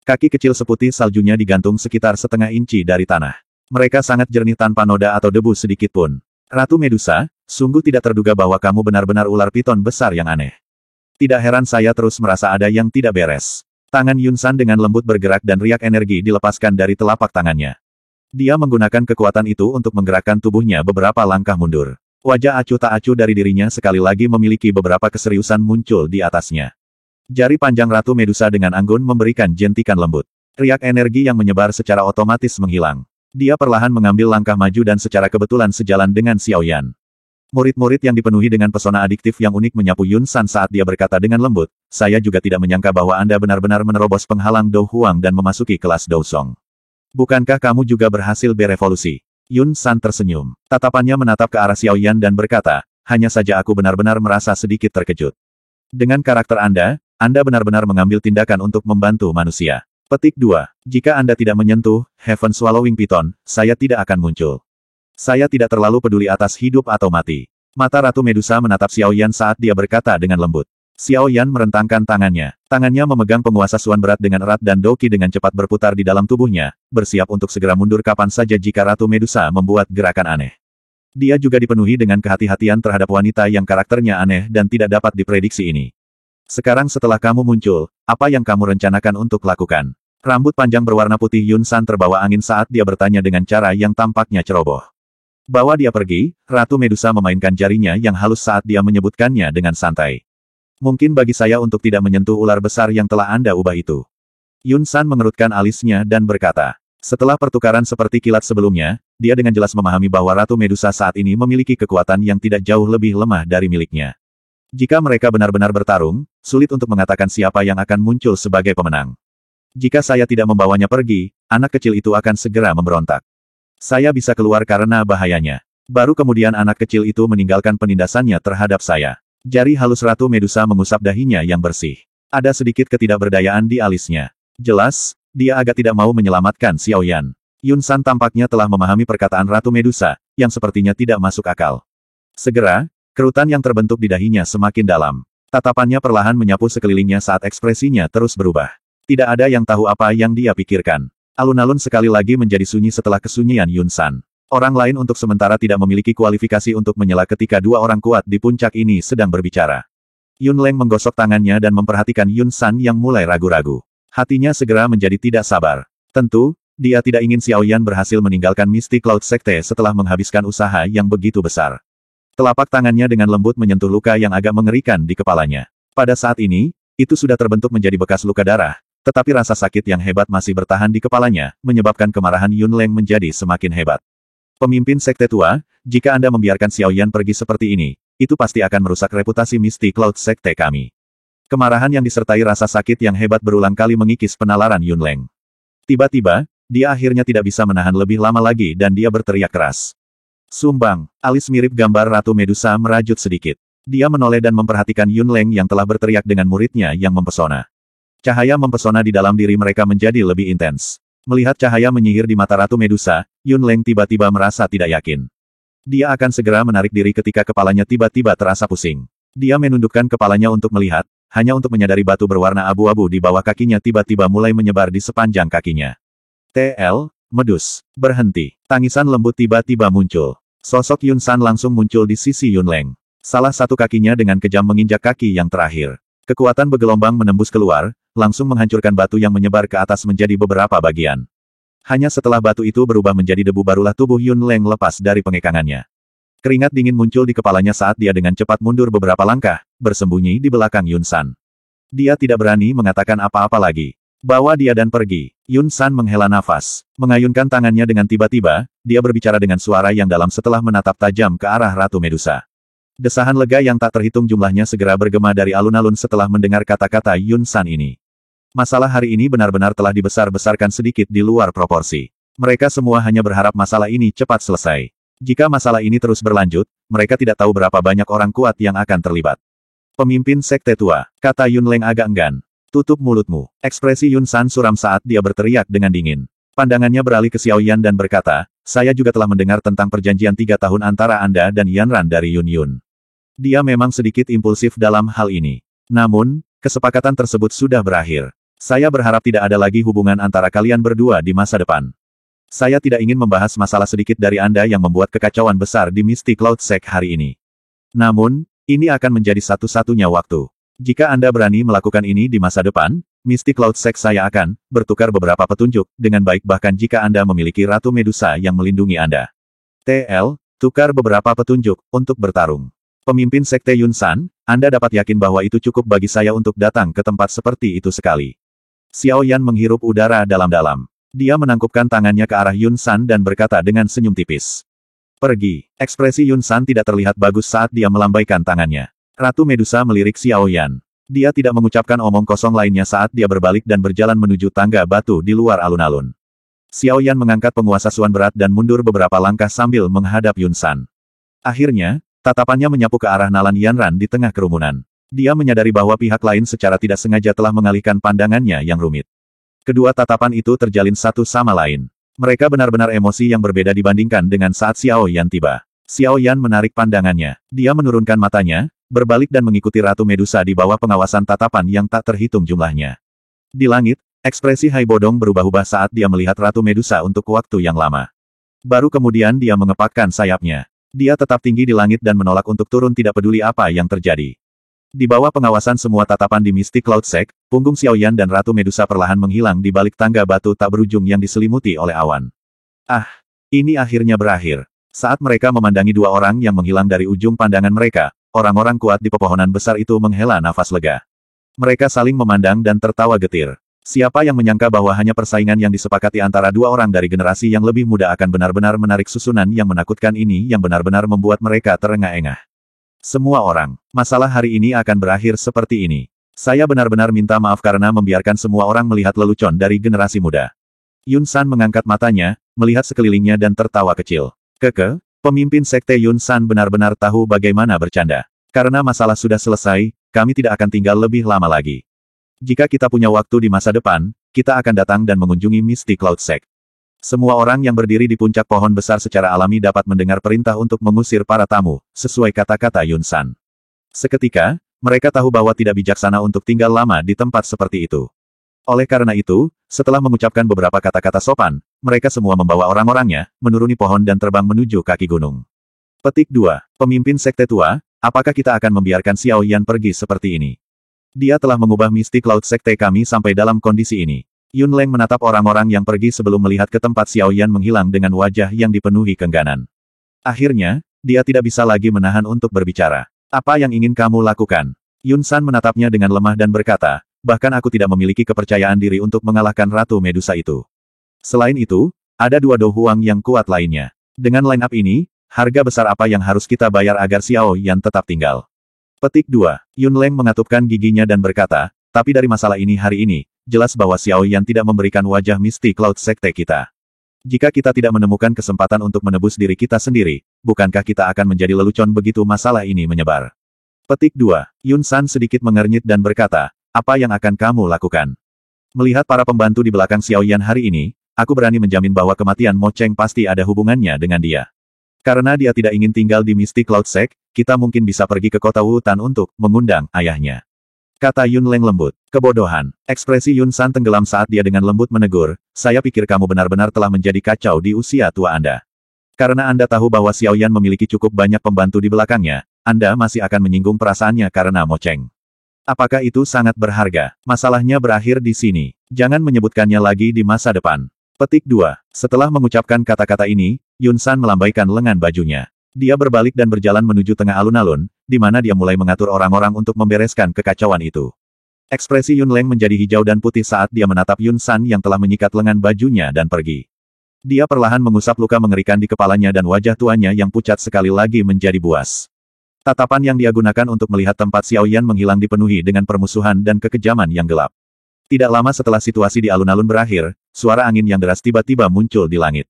Kaki kecil seputih saljunya digantung sekitar setengah inci dari tanah. Mereka sangat jernih tanpa noda atau debu sedikit pun. Ratu Medusa, sungguh tidak terduga bahwa kamu benar-benar ular piton besar yang aneh. Tidak heran saya terus merasa ada yang tidak beres. Tangan Yun San dengan lembut bergerak dan riak energi dilepaskan dari telapak tangannya. Dia menggunakan kekuatan itu untuk menggerakkan tubuhnya beberapa langkah mundur. Wajah acuh tak acuh dari dirinya sekali lagi memiliki beberapa keseriusan muncul di atasnya. Jari panjang Ratu Medusa dengan anggun memberikan jentikan lembut. Riak energi yang menyebar secara otomatis menghilang. Dia perlahan mengambil langkah maju dan secara kebetulan sejalan dengan Xiao Yan. Murid-murid yang dipenuhi dengan pesona adiktif yang unik menyapu Yun San saat dia berkata dengan lembut, saya juga tidak menyangka bahwa Anda benar-benar menerobos penghalang Dou Huang dan memasuki kelas Dou Song. Bukankah kamu juga berhasil berevolusi? Yun San tersenyum. Tatapannya menatap ke arah Xiao Yan dan berkata, hanya saja aku benar-benar merasa sedikit terkejut. Dengan karakter Anda benar-benar mengambil tindakan untuk membantu manusia. Petik 2. Jika Anda tidak menyentuh Heaven Swallowing Python, saya tidak akan muncul. Saya tidak terlalu peduli atas hidup atau mati. Mata Ratu Medusa menatap Xiao Yan saat dia berkata dengan lembut. Xiao Yan merentangkan tangannya. Tangannya memegang penguasa Suan berat dengan erat dan Doki dengan cepat berputar di dalam tubuhnya, bersiap untuk segera mundur kapan saja jika Ratu Medusa membuat gerakan aneh. Dia juga dipenuhi dengan kehati-hatian terhadap wanita yang karakternya aneh dan tidak dapat diprediksi ini. Sekarang setelah kamu muncul, apa yang kamu rencanakan untuk lakukan? Rambut panjang berwarna putih Yun San terbawa angin saat dia bertanya dengan cara yang tampaknya ceroboh. Bawa dia pergi, Ratu Medusa memainkan jarinya yang halus saat dia menyebutkannya dengan santai. Mungkin bagi saya untuk tidak menyentuh ular besar yang telah Anda ubah itu. Yun San mengerutkan alisnya dan berkata. Setelah pertukaran seperti kilat sebelumnya, dia dengan jelas memahami bahwa Ratu Medusa saat ini memiliki kekuatan yang tidak jauh lebih lemah dari miliknya. Jika mereka benar-benar bertarung, sulit untuk mengatakan siapa yang akan muncul sebagai pemenang. Jika saya tidak membawanya pergi, anak kecil itu akan segera memberontak. Saya bisa keluar karena bahayanya. Baru kemudian anak kecil itu meninggalkan penindasannya terhadap saya. Jari halus Ratu Medusa mengusap dahinya yang bersih. Ada sedikit ketidakberdayaan di alisnya. Jelas, dia agak tidak mau menyelamatkan Xiao Yan. Yun San tampaknya telah memahami perkataan Ratu Medusa, yang sepertinya tidak masuk akal. Segera, kerutan yang terbentuk di dahinya semakin dalam. Tatapannya perlahan menyapu sekelilingnya saat ekspresinya terus berubah. Tidak ada yang tahu apa yang dia pikirkan. Alun-alun sekali lagi menjadi sunyi setelah kesunyian Yun San. Orang lain untuk sementara tidak memiliki kualifikasi untuk menyela ketika dua orang kuat di puncak ini sedang berbicara. Yun Leng menggosok tangannya dan memperhatikan Yun San yang mulai ragu-ragu. Hatinya segera menjadi tidak sabar. Tentu, dia tidak ingin Xiao Yan berhasil meninggalkan Mystic Cloud Sekte setelah menghabiskan usaha yang begitu besar. Telapak tangannya dengan lembut menyentuh luka yang agak mengerikan di kepalanya. Pada saat ini, itu sudah terbentuk menjadi bekas luka darah. Tetapi rasa sakit yang hebat masih bertahan di kepalanya, menyebabkan kemarahan Yun Leng menjadi semakin hebat. Pemimpin Sekte Tua, jika Anda membiarkan Xiao Yan pergi seperti ini, itu pasti akan merusak reputasi Mystic Cloud Sekte kami. Kemarahan yang disertai rasa sakit yang hebat berulang kali mengikis penalaran Yun Leng. Tiba-tiba, dia akhirnya tidak bisa menahan lebih lama lagi dan dia berteriak keras. Sumbang, alis mirip gambar Ratu Medusa merajut sedikit. Dia menoleh dan memperhatikan Yun Leng yang telah berteriak dengan muridnya yang mempesona. Cahaya mempesona di dalam diri mereka menjadi lebih intens. Melihat cahaya menyihir di mata Ratu Medusa, Yun Leng tiba-tiba merasa tidak yakin. Dia akan segera menarik diri ketika kepalanya tiba-tiba terasa pusing. Dia menundukkan kepalanya untuk melihat, hanya untuk menyadari batu berwarna abu-abu di bawah kakinya tiba-tiba mulai menyebar di sepanjang kakinya. TL, medus, berhenti. Tangisan lembut tiba-tiba muncul. Sosok Yun San langsung muncul di sisi Yun Leng. Salah satu kakinya dengan kejam menginjak kaki yang terakhir. Kekuatan bergelombang menembus keluar, langsung menghancurkan batu yang menyebar ke atas menjadi beberapa bagian. Hanya setelah batu itu berubah menjadi debu barulah tubuh Yun Leng lepas dari pengekangannya. Keringat dingin muncul di kepalanya saat dia dengan cepat mundur beberapa langkah, bersembunyi di belakang Yun San. Dia tidak berani mengatakan apa-apa lagi. Bawa dia dan pergi. Yun San menghela nafas. Mengayunkan tangannya dengan tiba-tiba, dia berbicara dengan suara yang dalam setelah menatap tajam ke arah Ratu Medusa. Desahan lega yang tak terhitung jumlahnya segera bergema dari alun-alun setelah mendengar kata-kata Yun San ini. Masalah hari ini benar-benar telah dibesar-besarkan sedikit di luar proporsi. Mereka semua hanya berharap masalah ini cepat selesai. Jika masalah ini terus berlanjut, mereka tidak tahu berapa banyak orang kuat yang akan terlibat. Pemimpin Sekte Tua, kata Yun Leng agak enggan. Tutup mulutmu. Ekspresi Yun San suram saat dia berteriak dengan dingin. Pandangannya beralih ke Xiao Yan dan berkata, saya juga telah mendengar tentang perjanjian 3 tahun antara Anda dan Yan Ran dari Yun Yun. Dia memang sedikit impulsif dalam hal ini. Namun, kesepakatan tersebut sudah berakhir. Saya berharap tidak ada lagi hubungan antara kalian berdua di masa depan. Saya tidak ingin membahas masalah sedikit dari Anda yang membuat kekacauan besar di Misty Cloud Sect hari ini. Namun, ini akan menjadi satu-satunya waktu. Jika Anda berani melakukan ini di masa depan, Misty Cloud Sect saya akan bertukar beberapa petunjuk dengan baik bahkan jika Anda memiliki Ratu Medusa yang melindungi Anda. TL, tukar beberapa petunjuk untuk bertarung. Pemimpin Sekte Yun San, Anda dapat yakin bahwa itu cukup bagi saya untuk datang ke tempat seperti itu sekali. Xiao Yan menghirup udara dalam-dalam. Dia menangkupkan tangannya ke arah Yun San dan berkata dengan senyum tipis. Pergi. Ekspresi Yun San tidak terlihat bagus saat dia melambaikan tangannya. Ratu Medusa melirik Xiao Yan. Dia tidak mengucapkan omong kosong lainnya saat dia berbalik dan berjalan menuju tangga batu di luar alun-alun. Xiao Yan mengangkat penguasa Suan berat dan mundur beberapa langkah sambil menghadap Yun San. Akhirnya, tatapannya menyapu ke arah Nalan Yan Ran di tengah kerumunan. Dia menyadari bahwa pihak lain secara tidak sengaja telah mengalihkan pandangannya yang rumit. Kedua tatapan itu terjalin satu sama lain. Mereka benar-benar emosi yang berbeda dibandingkan dengan saat Xiao Yan tiba. Xiao Yan menarik pandangannya. Dia menurunkan matanya, berbalik dan mengikuti Ratu Medusa di bawah pengawasan tatapan yang tak terhitung jumlahnya. Di langit, ekspresi Hai Bodong berubah-ubah saat dia melihat Ratu Medusa untuk waktu yang lama. Baru kemudian dia mengepakkan sayapnya. Dia tetap tinggi di langit dan menolak untuk turun tidak peduli apa yang terjadi. Di bawah pengawasan semua tatapan di Misty Cloud Sect, punggung Xiao Yan dan Ratu Medusa perlahan menghilang di balik tangga batu tak berujung yang diselimuti oleh awan. Ah, ini akhirnya berakhir. Saat mereka memandangi dua orang yang menghilang dari ujung pandangan mereka, orang-orang kuat di pepohonan besar itu menghela nafas lega. Mereka saling memandang dan tertawa getir. Siapa yang menyangka bahwa hanya persaingan yang disepakati antara dua orang dari generasi yang lebih muda akan benar-benar menarik susunan yang menakutkan ini yang benar-benar membuat mereka terengah-engah. Semua orang, masalah hari ini akan berakhir seperti ini. Saya benar-benar minta maaf karena membiarkan semua orang melihat lelucon dari generasi muda. Yun San mengangkat matanya, melihat sekelilingnya dan tertawa kecil. Pemimpin Sekte Yun San benar-benar tahu bagaimana bercanda. Karena masalah sudah selesai, kami tidak akan tinggal lebih lama lagi. Jika kita punya waktu di masa depan, kita akan datang dan mengunjungi Misty Cloud Sect. Semua orang yang berdiri di puncak pohon besar secara alami dapat mendengar perintah untuk mengusir para tamu, sesuai kata-kata Yun San. Seketika, mereka tahu bahwa tidak bijaksana untuk tinggal lama di tempat seperti itu. Oleh karena itu, setelah mengucapkan beberapa kata-kata sopan, mereka semua membawa orang-orangnya, menuruni pohon dan terbang menuju kaki gunung. Petik 2. Pemimpin Sekte Tua, apakah kita akan membiarkan Xiao Yan pergi seperti ini? Dia telah mengubah Misty Cloud Sekte kami sampai dalam kondisi ini. Yun Leng menatap orang-orang yang pergi sebelum melihat ke tempat Xiao Yan menghilang dengan wajah yang dipenuhi keengganan. Akhirnya, dia tidak bisa lagi menahan untuk berbicara. Apa yang ingin kamu lakukan? Yun San menatapnya dengan lemah dan berkata, bahkan aku tidak memiliki kepercayaan diri untuk mengalahkan Ratu Medusa itu. Selain itu, ada dua Do Huang yang kuat lainnya. Dengan line up ini, harga besar apa yang harus kita bayar agar Xiao Yan tetap tinggal? Petik 2. Yun Leng mengatupkan giginya dan berkata, tapi dari masalah ini hari ini, jelas bahwa Xiao Yan tidak memberikan wajah Misty Cloud Sekte kita. Jika kita tidak menemukan kesempatan untuk menebus diri kita sendiri, bukankah kita akan menjadi lelucon begitu masalah ini menyebar? Petik 2. Yun San sedikit mengernyit dan berkata, apa yang akan kamu lakukan? Melihat para pembantu di belakang Xiao Yan hari ini, aku berani menjamin bahwa kematian Mo Cheng pasti ada hubungannya dengan dia. Karena dia tidak ingin tinggal di Misty Cloud Sect, kita mungkin bisa pergi ke kota Wutan untuk mengundang ayahnya. Kata Yun Leng lembut. Kebodohan. Ekspresi Yun San tenggelam saat dia dengan lembut menegur, saya pikir kamu benar-benar telah menjadi kacau di usia tua Anda. Karena Anda tahu bahwa Xiao Yan memiliki cukup banyak pembantu di belakangnya, Anda masih akan menyinggung perasaannya karena Mo Cheng. Apakah itu sangat berharga? Masalahnya berakhir di sini. Jangan menyebutkannya lagi di masa depan. Petik 2. Setelah mengucapkan kata-kata ini, Yun San melambaikan lengan bajunya. Dia berbalik dan berjalan menuju tengah alun-alun, di mana dia mulai mengatur orang-orang untuk membereskan kekacauan itu. Ekspresi Yun Leng menjadi hijau dan putih saat dia menatap Yun San yang telah menyikat lengan bajunya dan pergi. Dia perlahan mengusap luka mengerikan di kepalanya dan wajah tuanya yang pucat sekali lagi menjadi buas. Tatapan yang dia gunakan untuk melihat tempat Xiao Yan menghilang dipenuhi dengan permusuhan dan kekejaman yang gelap. Tidak lama setelah situasi di alun-alun berakhir, suara angin yang deras tiba-tiba muncul di langit.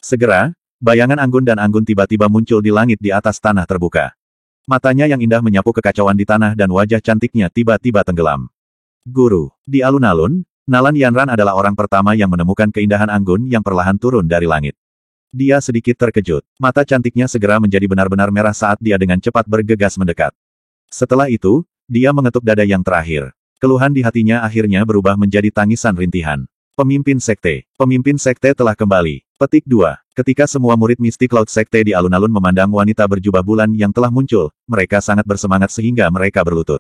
Segera, Bayangan Anggun dan Anggun tiba-tiba muncul di langit di atas tanah terbuka. Matanya yang indah menyapu kekacauan di tanah dan wajah cantiknya tiba-tiba tenggelam. Guru, di alun-alun, Nalan Yanran adalah orang pertama yang menemukan keindahan Anggun yang perlahan turun dari langit. Dia sedikit terkejut. Mata cantiknya segera menjadi benar-benar merah saat dia dengan cepat bergegas mendekat. Setelah itu, dia mengetuk dada yang terakhir. Keluhan di hatinya akhirnya berubah menjadi tangisan rintihan. Pemimpin Sekte. Pemimpin Sekte telah kembali. Petik 2. Ketika semua murid mistik Laut Sekte di alun-alun memandang wanita berjubah bulan yang telah muncul, mereka sangat bersemangat sehingga mereka berlutut.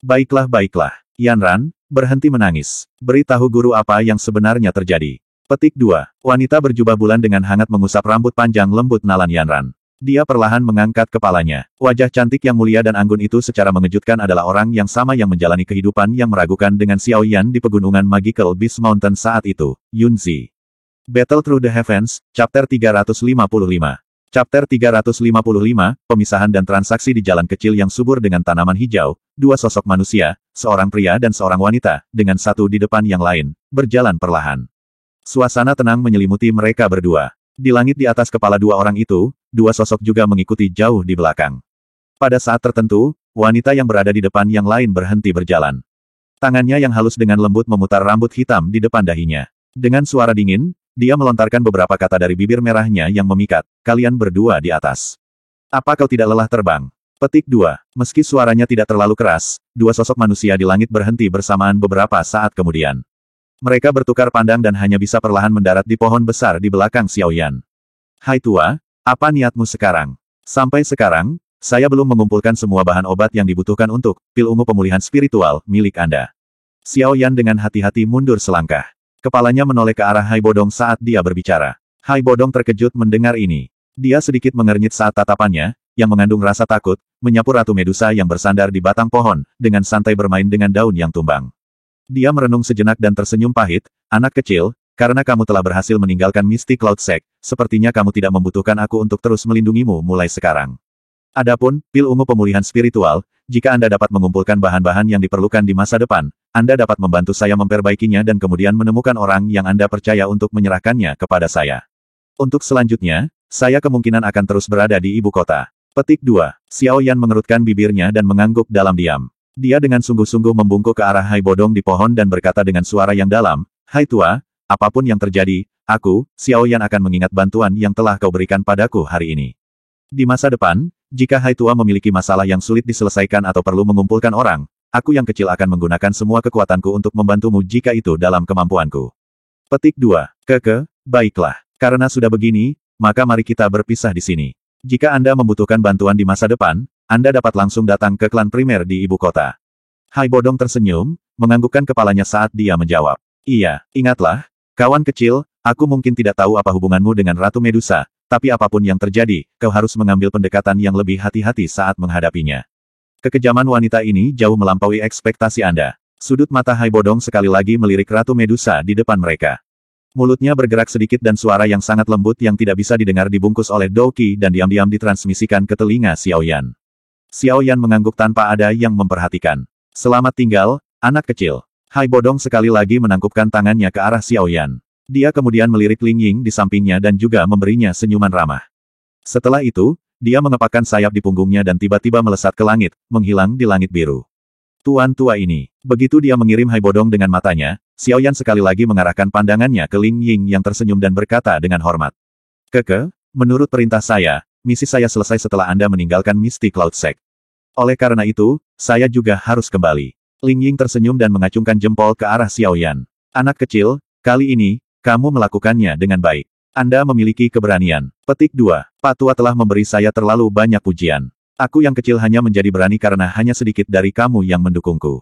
Baiklah, baiklah. Yanran, berhenti menangis. Beritahu guru apa yang sebenarnya terjadi. Petik 2. Wanita berjubah bulan dengan hangat mengusap rambut panjang lembut Nalan Yanran. Dia perlahan mengangkat kepalanya. Wajah cantik yang mulia dan anggun itu secara mengejutkan adalah orang yang sama yang menjalani kehidupan yang meragukan dengan Xiao Yan di pegunungan Magical Beast Mountain saat itu, Yunzi. Battle Through the Heavens, Chapter 355. Chapter 355, Pemisahan dan Transaksi di Jalan Kecil yang Subur dengan Tanaman Hijau, dua sosok manusia, seorang pria dan seorang wanita, dengan satu di depan yang lain, berjalan perlahan. Suasana tenang menyelimuti mereka berdua. Di langit di atas kepala dua orang itu, dua sosok juga mengikuti jauh di belakang. Pada saat tertentu, wanita yang berada di depan yang lain berhenti berjalan. Tangannya yang halus dengan lembut memutar rambut hitam di depan dahinya. Dengan suara dingin, dia melontarkan beberapa kata dari bibir merahnya yang memikat, "Kalian berdua di atas. Apa kau tidak lelah terbang?" Petik 2. Meski suaranya tidak terlalu keras, dua sosok manusia di langit berhenti bersamaan beberapa saat kemudian. Mereka bertukar pandang dan hanya bisa perlahan mendarat di pohon besar di belakang Xiao Yan. "Hai tua, apa niatmu sekarang?" "Sampai sekarang, saya belum mengumpulkan semua bahan obat yang dibutuhkan untuk pil ungu pemulihan spiritual milik Anda." Xiao Yan dengan hati-hati mundur selangkah. Kepalanya menoleh ke arah Hai Bodong saat dia berbicara. Hai Bodong terkejut mendengar ini. Dia sedikit mengernyit saat tatapannya, yang mengandung rasa takut, menyapu Ratu Medusa yang bersandar di batang pohon, dengan santai bermain dengan daun yang tumbang. Dia merenung sejenak dan tersenyum pahit, "Anak kecil, karena kamu telah berhasil meninggalkan Mystic Cloud Sect, sepertinya kamu tidak membutuhkan aku untuk terus melindungimu mulai sekarang. Adapun, pil ungu pemulihan spiritual, jika Anda dapat mengumpulkan bahan-bahan yang diperlukan di masa depan, Anda dapat membantu saya memperbaikinya dan kemudian menemukan orang yang Anda percaya untuk menyerahkannya kepada saya. Untuk selanjutnya, saya kemungkinan akan terus berada di ibu kota." Petik 2. Xiao Yan mengerutkan bibirnya dan mengangguk dalam diam. Dia dengan sungguh-sungguh membungkuk ke arah Hai Bodong di pohon dan berkata dengan suara yang dalam, "Hai tua, apapun yang terjadi, aku, Xiao Yan akan mengingat bantuan yang telah kau berikan padaku hari ini. Di masa depan, jika Hai tua memiliki masalah yang sulit diselesaikan atau perlu mengumpulkan orang, aku yang kecil akan menggunakan semua kekuatanku untuk membantumu jika itu dalam kemampuanku." Petik 2. Baiklah. Karena sudah begini, maka mari kita berpisah di sini. Jika Anda membutuhkan bantuan di masa depan, Anda dapat langsung datang ke klan primer di ibu kota. Hai Bodong tersenyum, menganggukkan kepalanya saat dia menjawab. "Iya, ingatlah, kawan kecil, aku mungkin tidak tahu apa hubunganmu dengan Ratu Medusa, tapi apapun yang terjadi, kau harus mengambil pendekatan yang lebih hati-hati saat menghadapinya. Kekejaman wanita ini jauh melampaui ekspektasi Anda." Sudut mata Hai Bodong sekali lagi melirik Ratu Medusa di depan mereka. Mulutnya bergerak sedikit dan suara yang sangat lembut yang tidak bisa didengar dibungkus oleh Douki dan diam-diam ditransmisikan ke telinga Xiao Yan. Xiao Yan mengangguk tanpa ada yang memperhatikan. "Selamat tinggal, anak kecil." Hai Bodong sekali lagi menangkupkan tangannya ke arah Xiao Yan. Dia kemudian melirik Ling Ying di sampingnya dan juga memberinya senyuman ramah. Setelah itu, dia mengepakkan sayap di punggungnya dan tiba-tiba melesat ke langit, menghilang di langit biru. Tuan tua ini. Begitu dia mengirim Hai Bodong dengan matanya, Xiao Yan sekali lagi mengarahkan pandangannya ke Ling Ying yang tersenyum dan berkata dengan hormat. Menurut perintah saya, misi saya selesai setelah Anda meninggalkan Mystic Cloud Sect. Oleh karena itu, saya juga harus kembali." Ling Ying tersenyum dan mengacungkan jempol ke arah Xiao Yan. "Anak kecil, kali ini, kamu melakukannya dengan baik. Anda memiliki keberanian." Petik 2. "Pak Tua telah memberi saya terlalu banyak pujian. Aku yang kecil hanya menjadi berani karena hanya sedikit dari kamu yang mendukungku.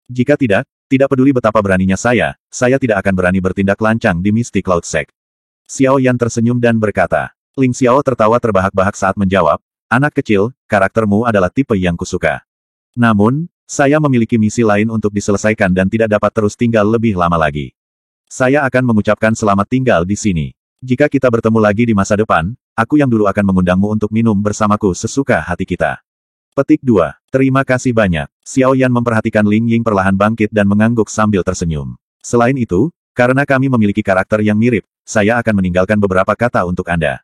Jika tidak peduli betapa beraninya saya tidak akan berani bertindak lancang di Mystic Cloud Sect." Xiao Yan tersenyum dan berkata. Ling Xiao tertawa terbahak-bahak saat menjawab, "Anak kecil, karaktermu adalah tipe yang kusuka. Namun, saya memiliki misi lain untuk diselesaikan dan tidak dapat terus tinggal lebih lama lagi. Saya akan mengucapkan selamat tinggal di sini. Jika kita bertemu lagi di masa depan, aku yang dulu akan mengundangmu untuk minum bersamaku sesuka hati kita." Petik 2. "Terima kasih banyak." Xiao Yan memperhatikan Ling Ying perlahan bangkit dan mengangguk sambil tersenyum. "Selain itu, karena kami memiliki karakter yang mirip, saya akan meninggalkan beberapa kata untuk Anda."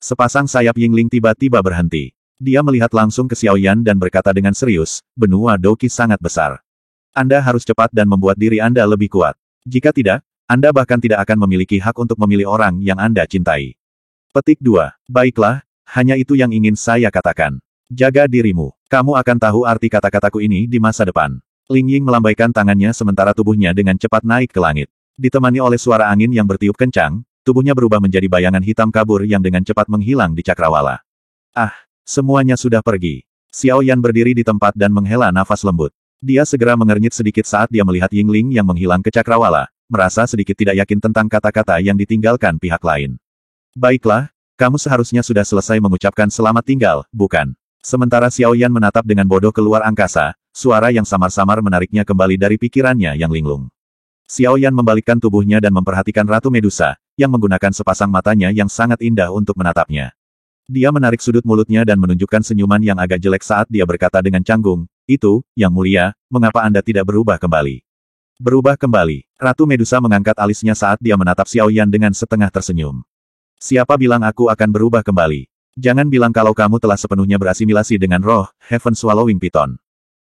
Sepasang sayap Yingling tiba-tiba berhenti. Dia melihat langsung ke Xiao Yan dan berkata dengan serius, benua Doqi sangat besar. Anda harus cepat dan membuat diri Anda lebih kuat. Jika tidak, Anda bahkan tidak akan memiliki hak untuk memilih orang yang Anda cintai. Petik 2. Baiklah, hanya itu yang ingin saya katakan. Jaga dirimu. Kamu akan tahu arti kata-kataku ini di masa depan. Ling Ying melambaikan tangannya sementara tubuhnya dengan cepat naik ke langit. Ditemani oleh suara angin yang bertiup kencang, tubuhnya berubah menjadi bayangan hitam kabur yang dengan cepat menghilang di cakrawala. Ah, semuanya sudah pergi. Xiao Yan berdiri di tempat dan menghela nafas lembut. Dia segera mengernyit sedikit saat dia melihat Yingling yang menghilang ke cakrawala, merasa sedikit tidak yakin tentang kata-kata yang ditinggalkan pihak lain. Baiklah, kamu seharusnya sudah selesai mengucapkan selamat tinggal, bukan? Sementara Xiao Yan menatap dengan bodoh keluar angkasa, suara yang samar-samar menariknya kembali dari pikirannya yang linglung. Xiao Yan membalikkan tubuhnya dan memperhatikan Ratu Medusa, yang menggunakan sepasang matanya yang sangat indah untuk menatapnya. Dia menarik sudut mulutnya dan menunjukkan senyuman yang agak jelek saat dia berkata dengan canggung, itu, yang mulia, mengapa Anda tidak berubah kembali? Berubah kembali. Ratu Medusa mengangkat alisnya saat dia menatap Xiao Yan dengan setengah tersenyum. Siapa bilang aku akan berubah kembali? Jangan bilang kalau kamu telah sepenuhnya berasimilasi dengan roh, Heaven Swallowing Python.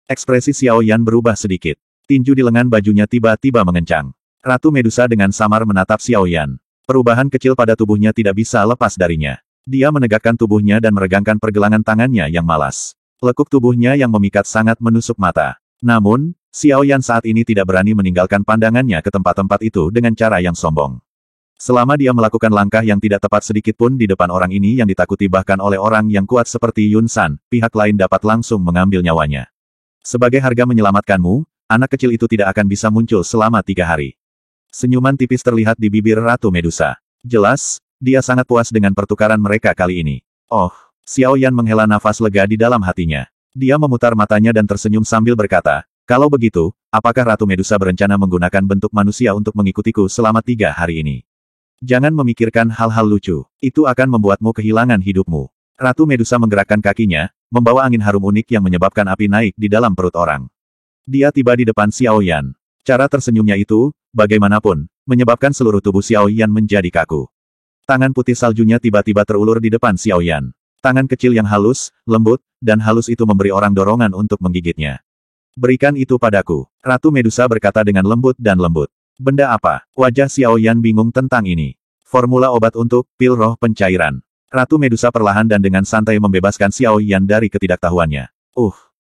Ekspresi Xiao Yan berubah sedikit. Tinju di lengan bajunya tiba-tiba mengencang. Ratu Medusa dengan samar menatap Xiao Yan. Perubahan kecil pada tubuhnya tidak bisa lepas darinya. Dia menegakkan tubuhnya dan meregangkan pergelangan tangannya yang malas. Lekuk tubuhnya yang memikat sangat menusuk mata. Namun, Xiao Yan saat ini tidak berani meninggalkan pandangannya ke tempat-tempat itu dengan cara yang sombong. Selama dia melakukan langkah yang tidak tepat sedikit pun di depan orang ini yang ditakuti bahkan oleh orang yang kuat seperti Yun San, pihak lain dapat langsung mengambil nyawanya. Sebagai harga menyelamatkanmu, anak kecil itu tidak akan bisa muncul selama 3 hari. Senyuman tipis terlihat di bibir Ratu Medusa. Jelas, dia sangat puas dengan pertukaran mereka kali ini. Oh, Xiao Yan menghela nafas lega di dalam hatinya. Dia memutar matanya dan tersenyum sambil berkata, kalau begitu, apakah Ratu Medusa berencana menggunakan bentuk manusia untuk mengikutiku selama 3 hari ini? Jangan memikirkan hal-hal lucu. Itu akan membuatmu kehilangan hidupmu. Ratu Medusa menggerakkan kakinya, membawa angin harum unik yang menyebabkan api naik di dalam perut orang. Dia tiba di depan Xiao Yan. Cara tersenyumnya itu, bagaimanapun, menyebabkan seluruh tubuh Xiao Yan menjadi kaku. Tangan putih saljunya tiba-tiba terulur di depan Xiao Yan. Tangan kecil yang halus, lembut, dan halus itu memberi orang dorongan untuk menggigitnya. Berikan itu padaku. Ratu Medusa berkata dengan lembut dan lembut. Benda apa? Wajah Xiao Yan bingung tentang ini. Formula obat untuk pil roh pencairan. Ratu Medusa perlahan dan dengan santai membebaskan Xiao Yan dari ketidaktahuannya.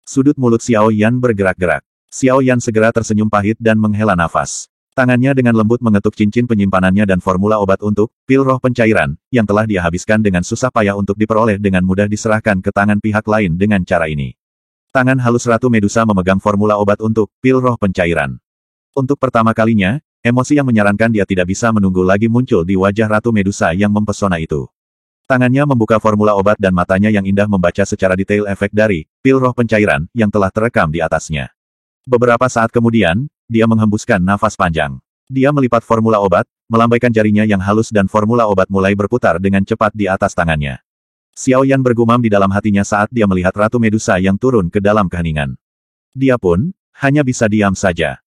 Sudut mulut Xiao Yan bergerak-gerak. Xiao Yan segera tersenyum pahit dan menghela nafas. Tangannya dengan lembut mengetuk cincin penyimpanannya dan formula obat untuk pil roh pencairan, yang telah dia habiskan dengan susah payah untuk diperoleh dengan mudah diserahkan ke tangan pihak lain dengan cara ini. Tangan halus Ratu Medusa memegang formula obat untuk pil roh pencairan. Untuk pertama kalinya, emosi yang menyarankan dia tidak bisa menunggu lagi muncul di wajah Ratu Medusa yang mempesona itu. Tangannya membuka formula obat dan matanya yang indah membaca secara detail efek dari pil roh pencairan yang telah terekam di atasnya. Beberapa saat kemudian, dia menghembuskan nafas panjang. Dia melipat formula obat, melambaikan jarinya yang halus dan formula obat mulai berputar dengan cepat di atas tangannya. Xiao Yan bergumam di dalam hatinya saat dia melihat Ratu Medusa yang turun ke dalam keheningan. Dia pun, hanya bisa diam saja.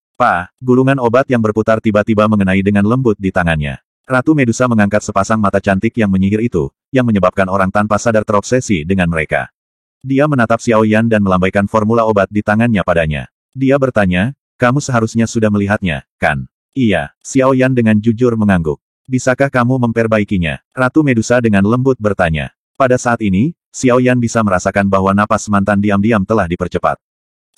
Gulungan obat yang berputar tiba-tiba mengenai dengan lembut di tangannya. Ratu Medusa mengangkat sepasang mata cantik yang menyihir itu, yang menyebabkan orang tanpa sadar terobsesi dengan mereka. Dia menatap Xiao Yan dan melambaikan formula obat di tangannya padanya. Dia bertanya, kamu seharusnya sudah melihatnya, kan? Iya, Xiao Yan dengan jujur mengangguk. Bisakah kamu memperbaikinya? Ratu Medusa dengan lembut bertanya. Pada saat ini, Xiao Yan bisa merasakan bahwa napas mantan diam-diam telah dipercepat.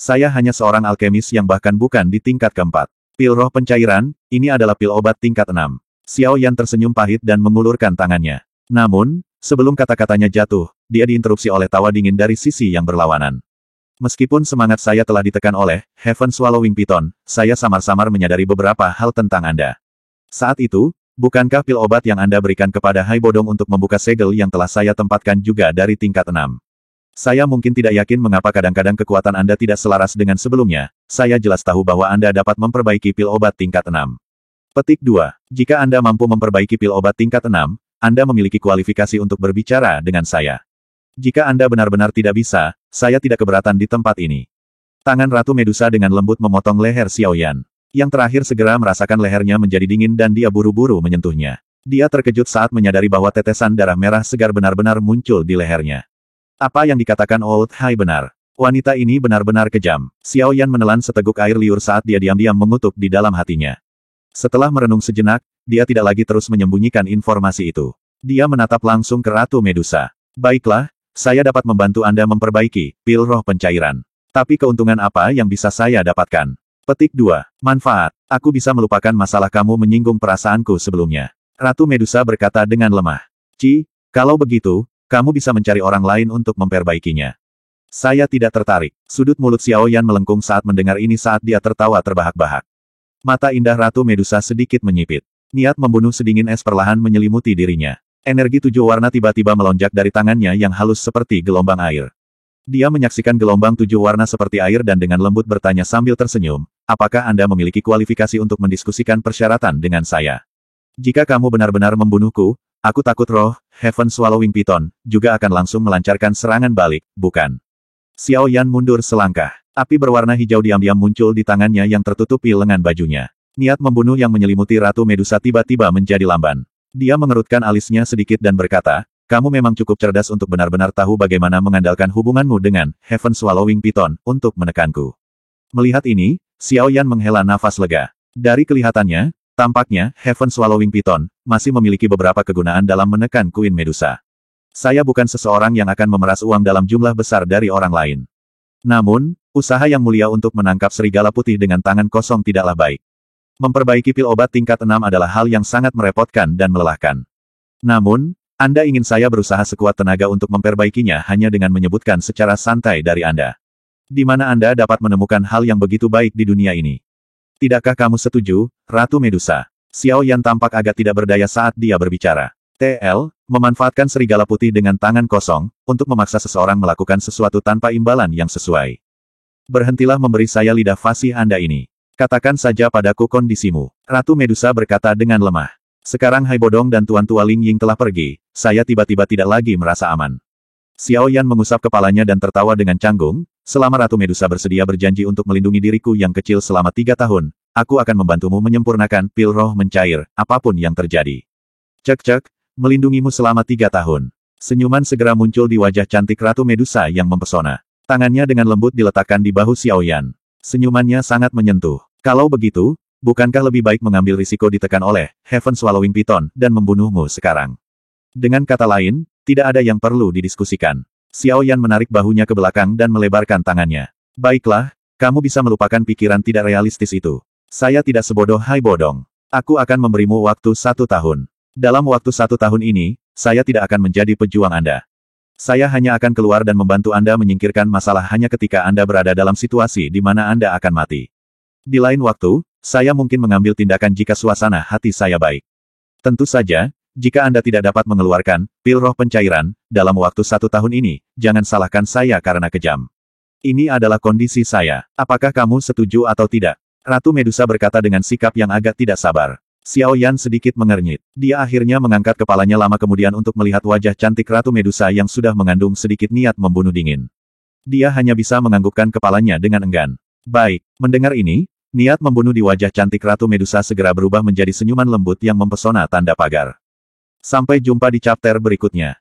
Saya hanya seorang alkemis yang bahkan bukan di tingkat keempat. Pil roh pencairan, ini adalah pil obat tingkat 6. Xiao Yan tersenyum pahit dan mengulurkan tangannya. Namun, sebelum kata-katanya jatuh, dia diinterupsi oleh tawa dingin dari sisi yang berlawanan. Meskipun semangat saya telah ditekan oleh Heaven Swallowing Python, saya samar-samar menyadari beberapa hal tentang Anda. Saat itu, bukankah pil obat yang Anda berikan kepada Hai Bodong untuk membuka segel yang telah saya tempatkan juga dari tingkat 6? Saya mungkin tidak yakin mengapa kadang-kadang kekuatan Anda tidak selaras dengan sebelumnya. Saya jelas tahu bahwa Anda dapat memperbaiki pil obat tingkat 6. Petik 2. Jika Anda mampu memperbaiki pil obat tingkat 6, Anda memiliki kualifikasi untuk berbicara dengan saya. Jika Anda benar-benar tidak bisa, saya tidak keberatan di tempat ini. Tangan Ratu Medusa dengan lembut memotong leher Xiao Yan. Yang terakhir segera merasakan lehernya menjadi dingin dan dia buru-buru menyentuhnya. Dia terkejut saat menyadari bahwa tetesan darah merah segar benar-benar muncul di lehernya. Apa yang dikatakan Old Hai benar. Wanita ini benar-benar kejam. Xiao Yan menelan seteguk air liur saat dia diam-diam mengutuk di dalam hatinya. Setelah merenung sejenak, dia tidak lagi terus menyembunyikan informasi itu. Dia menatap langsung ke Ratu Medusa. Baiklah, saya dapat membantu Anda memperbaiki pil roh pencairan. Tapi keuntungan apa yang bisa saya dapatkan? Petik 2. Manfaat. Aku bisa melupakan masalah kamu menyinggung perasaanku sebelumnya. Ratu Medusa berkata dengan lemah. Kalau begitu, kamu bisa mencari orang lain untuk memperbaikinya. Saya tidak tertarik. Sudut mulut Xiao Yan melengkung saat mendengar ini saat dia tertawa terbahak-bahak. Mata indah Ratu Medusa sedikit menyipit. Niat membunuh sedingin es perlahan menyelimuti dirinya. Energi 7 warna tiba-tiba melonjak dari tangannya yang halus seperti gelombang air. Dia menyaksikan gelombang 7 warna seperti air dan dengan lembut bertanya sambil tersenyum, apakah Anda memiliki kualifikasi untuk mendiskusikan persyaratan dengan saya? Jika kamu benar-benar membunuhku, aku takut roh, Heaven Swallowing Python, juga akan langsung melancarkan serangan balik, bukan? Xiao Yan mundur selangkah. Api berwarna hijau diam-diam muncul di tangannya yang tertutupi lengan bajunya. Niat membunuh yang menyelimuti Ratu Medusa tiba-tiba menjadi lamban. Dia mengerutkan alisnya sedikit dan berkata, kamu memang cukup cerdas untuk benar-benar tahu bagaimana mengandalkan hubunganmu dengan Heaven Swallowing Python untuk menekanku. Melihat ini, Xiao Yan menghela nafas lega. Dari kelihatannya, tampaknya, Heaven Swallowing Python masih memiliki beberapa kegunaan dalam menekan Queen Medusa. Saya bukan seseorang yang akan memeras uang dalam jumlah besar dari orang lain. Namun, usaha yang mulia untuk menangkap serigala putih dengan tangan kosong tidaklah baik. Memperbaiki pil obat tingkat 6 adalah hal yang sangat merepotkan dan melelahkan. Namun, Anda ingin saya berusaha sekuat tenaga untuk memperbaikinya hanya dengan menyebutkan secara santai dari Anda. Di mana Anda dapat menemukan hal yang begitu baik di dunia ini? Tidakkah kamu setuju, Ratu Medusa? Xiao Yan tampak agak tidak berdaya saat dia berbicara. TL, memanfaatkan serigala putih dengan tangan kosong, untuk memaksa seseorang melakukan sesuatu tanpa imbalan yang sesuai. Berhentilah memberi saya lidah fasih Anda ini. Katakan saja padaku kondisimu. Ratu Medusa berkata dengan lemah. Sekarang Hai Bodong dan Tuan Tua Ling Ying telah pergi, saya tiba-tiba tidak lagi merasa aman. Xiao Yan mengusap kepalanya dan tertawa dengan canggung, selama Ratu Medusa bersedia berjanji untuk melindungi diriku yang kecil selama 3 tahun, aku akan membantumu menyempurnakan pil roh mencair, apapun yang terjadi. Cek, melindungimu selama 3 tahun. Senyuman segera muncul di wajah cantik Ratu Medusa yang mempesona. Tangannya dengan lembut diletakkan di bahu Xiao Yan. Senyumannya sangat menyentuh. Kalau begitu, bukankah lebih baik mengambil risiko ditekan oleh Heaven Swallowing Python dan membunuhmu sekarang? Dengan kata lain, tidak ada yang perlu didiskusikan. Xiao Yan menarik bahunya ke belakang dan melebarkan tangannya. Baiklah, kamu bisa melupakan pikiran tidak realistis itu. Saya tidak sebodoh Hai Bodong. Aku akan memberimu waktu 1 tahun. Dalam waktu 1 tahun ini, saya tidak akan menjadi pejuang Anda. Saya hanya akan keluar dan membantu Anda menyingkirkan masalah hanya ketika Anda berada dalam situasi di mana Anda akan mati. Di lain waktu, saya mungkin mengambil tindakan jika suasana hati saya baik. Tentu saja, jika Anda tidak dapat mengeluarkan pil roh pencairan dalam waktu 1 tahun ini, jangan salahkan saya karena kejam. Ini adalah kondisi saya. Apakah kamu setuju atau tidak? Ratu Medusa berkata dengan sikap yang agak tidak sabar. Xiao Yan sedikit mengernyit. Dia akhirnya mengangkat kepalanya lama kemudian untuk melihat wajah cantik Ratu Medusa yang sudah mengandung sedikit niat membunuh dingin. Dia hanya bisa menganggukkan kepalanya dengan enggan. Baik, mendengar ini, niat membunuh di wajah cantik Ratu Medusa segera berubah menjadi senyuman lembut yang mempesona tanda pagar. Sampai jumpa di chapter berikutnya.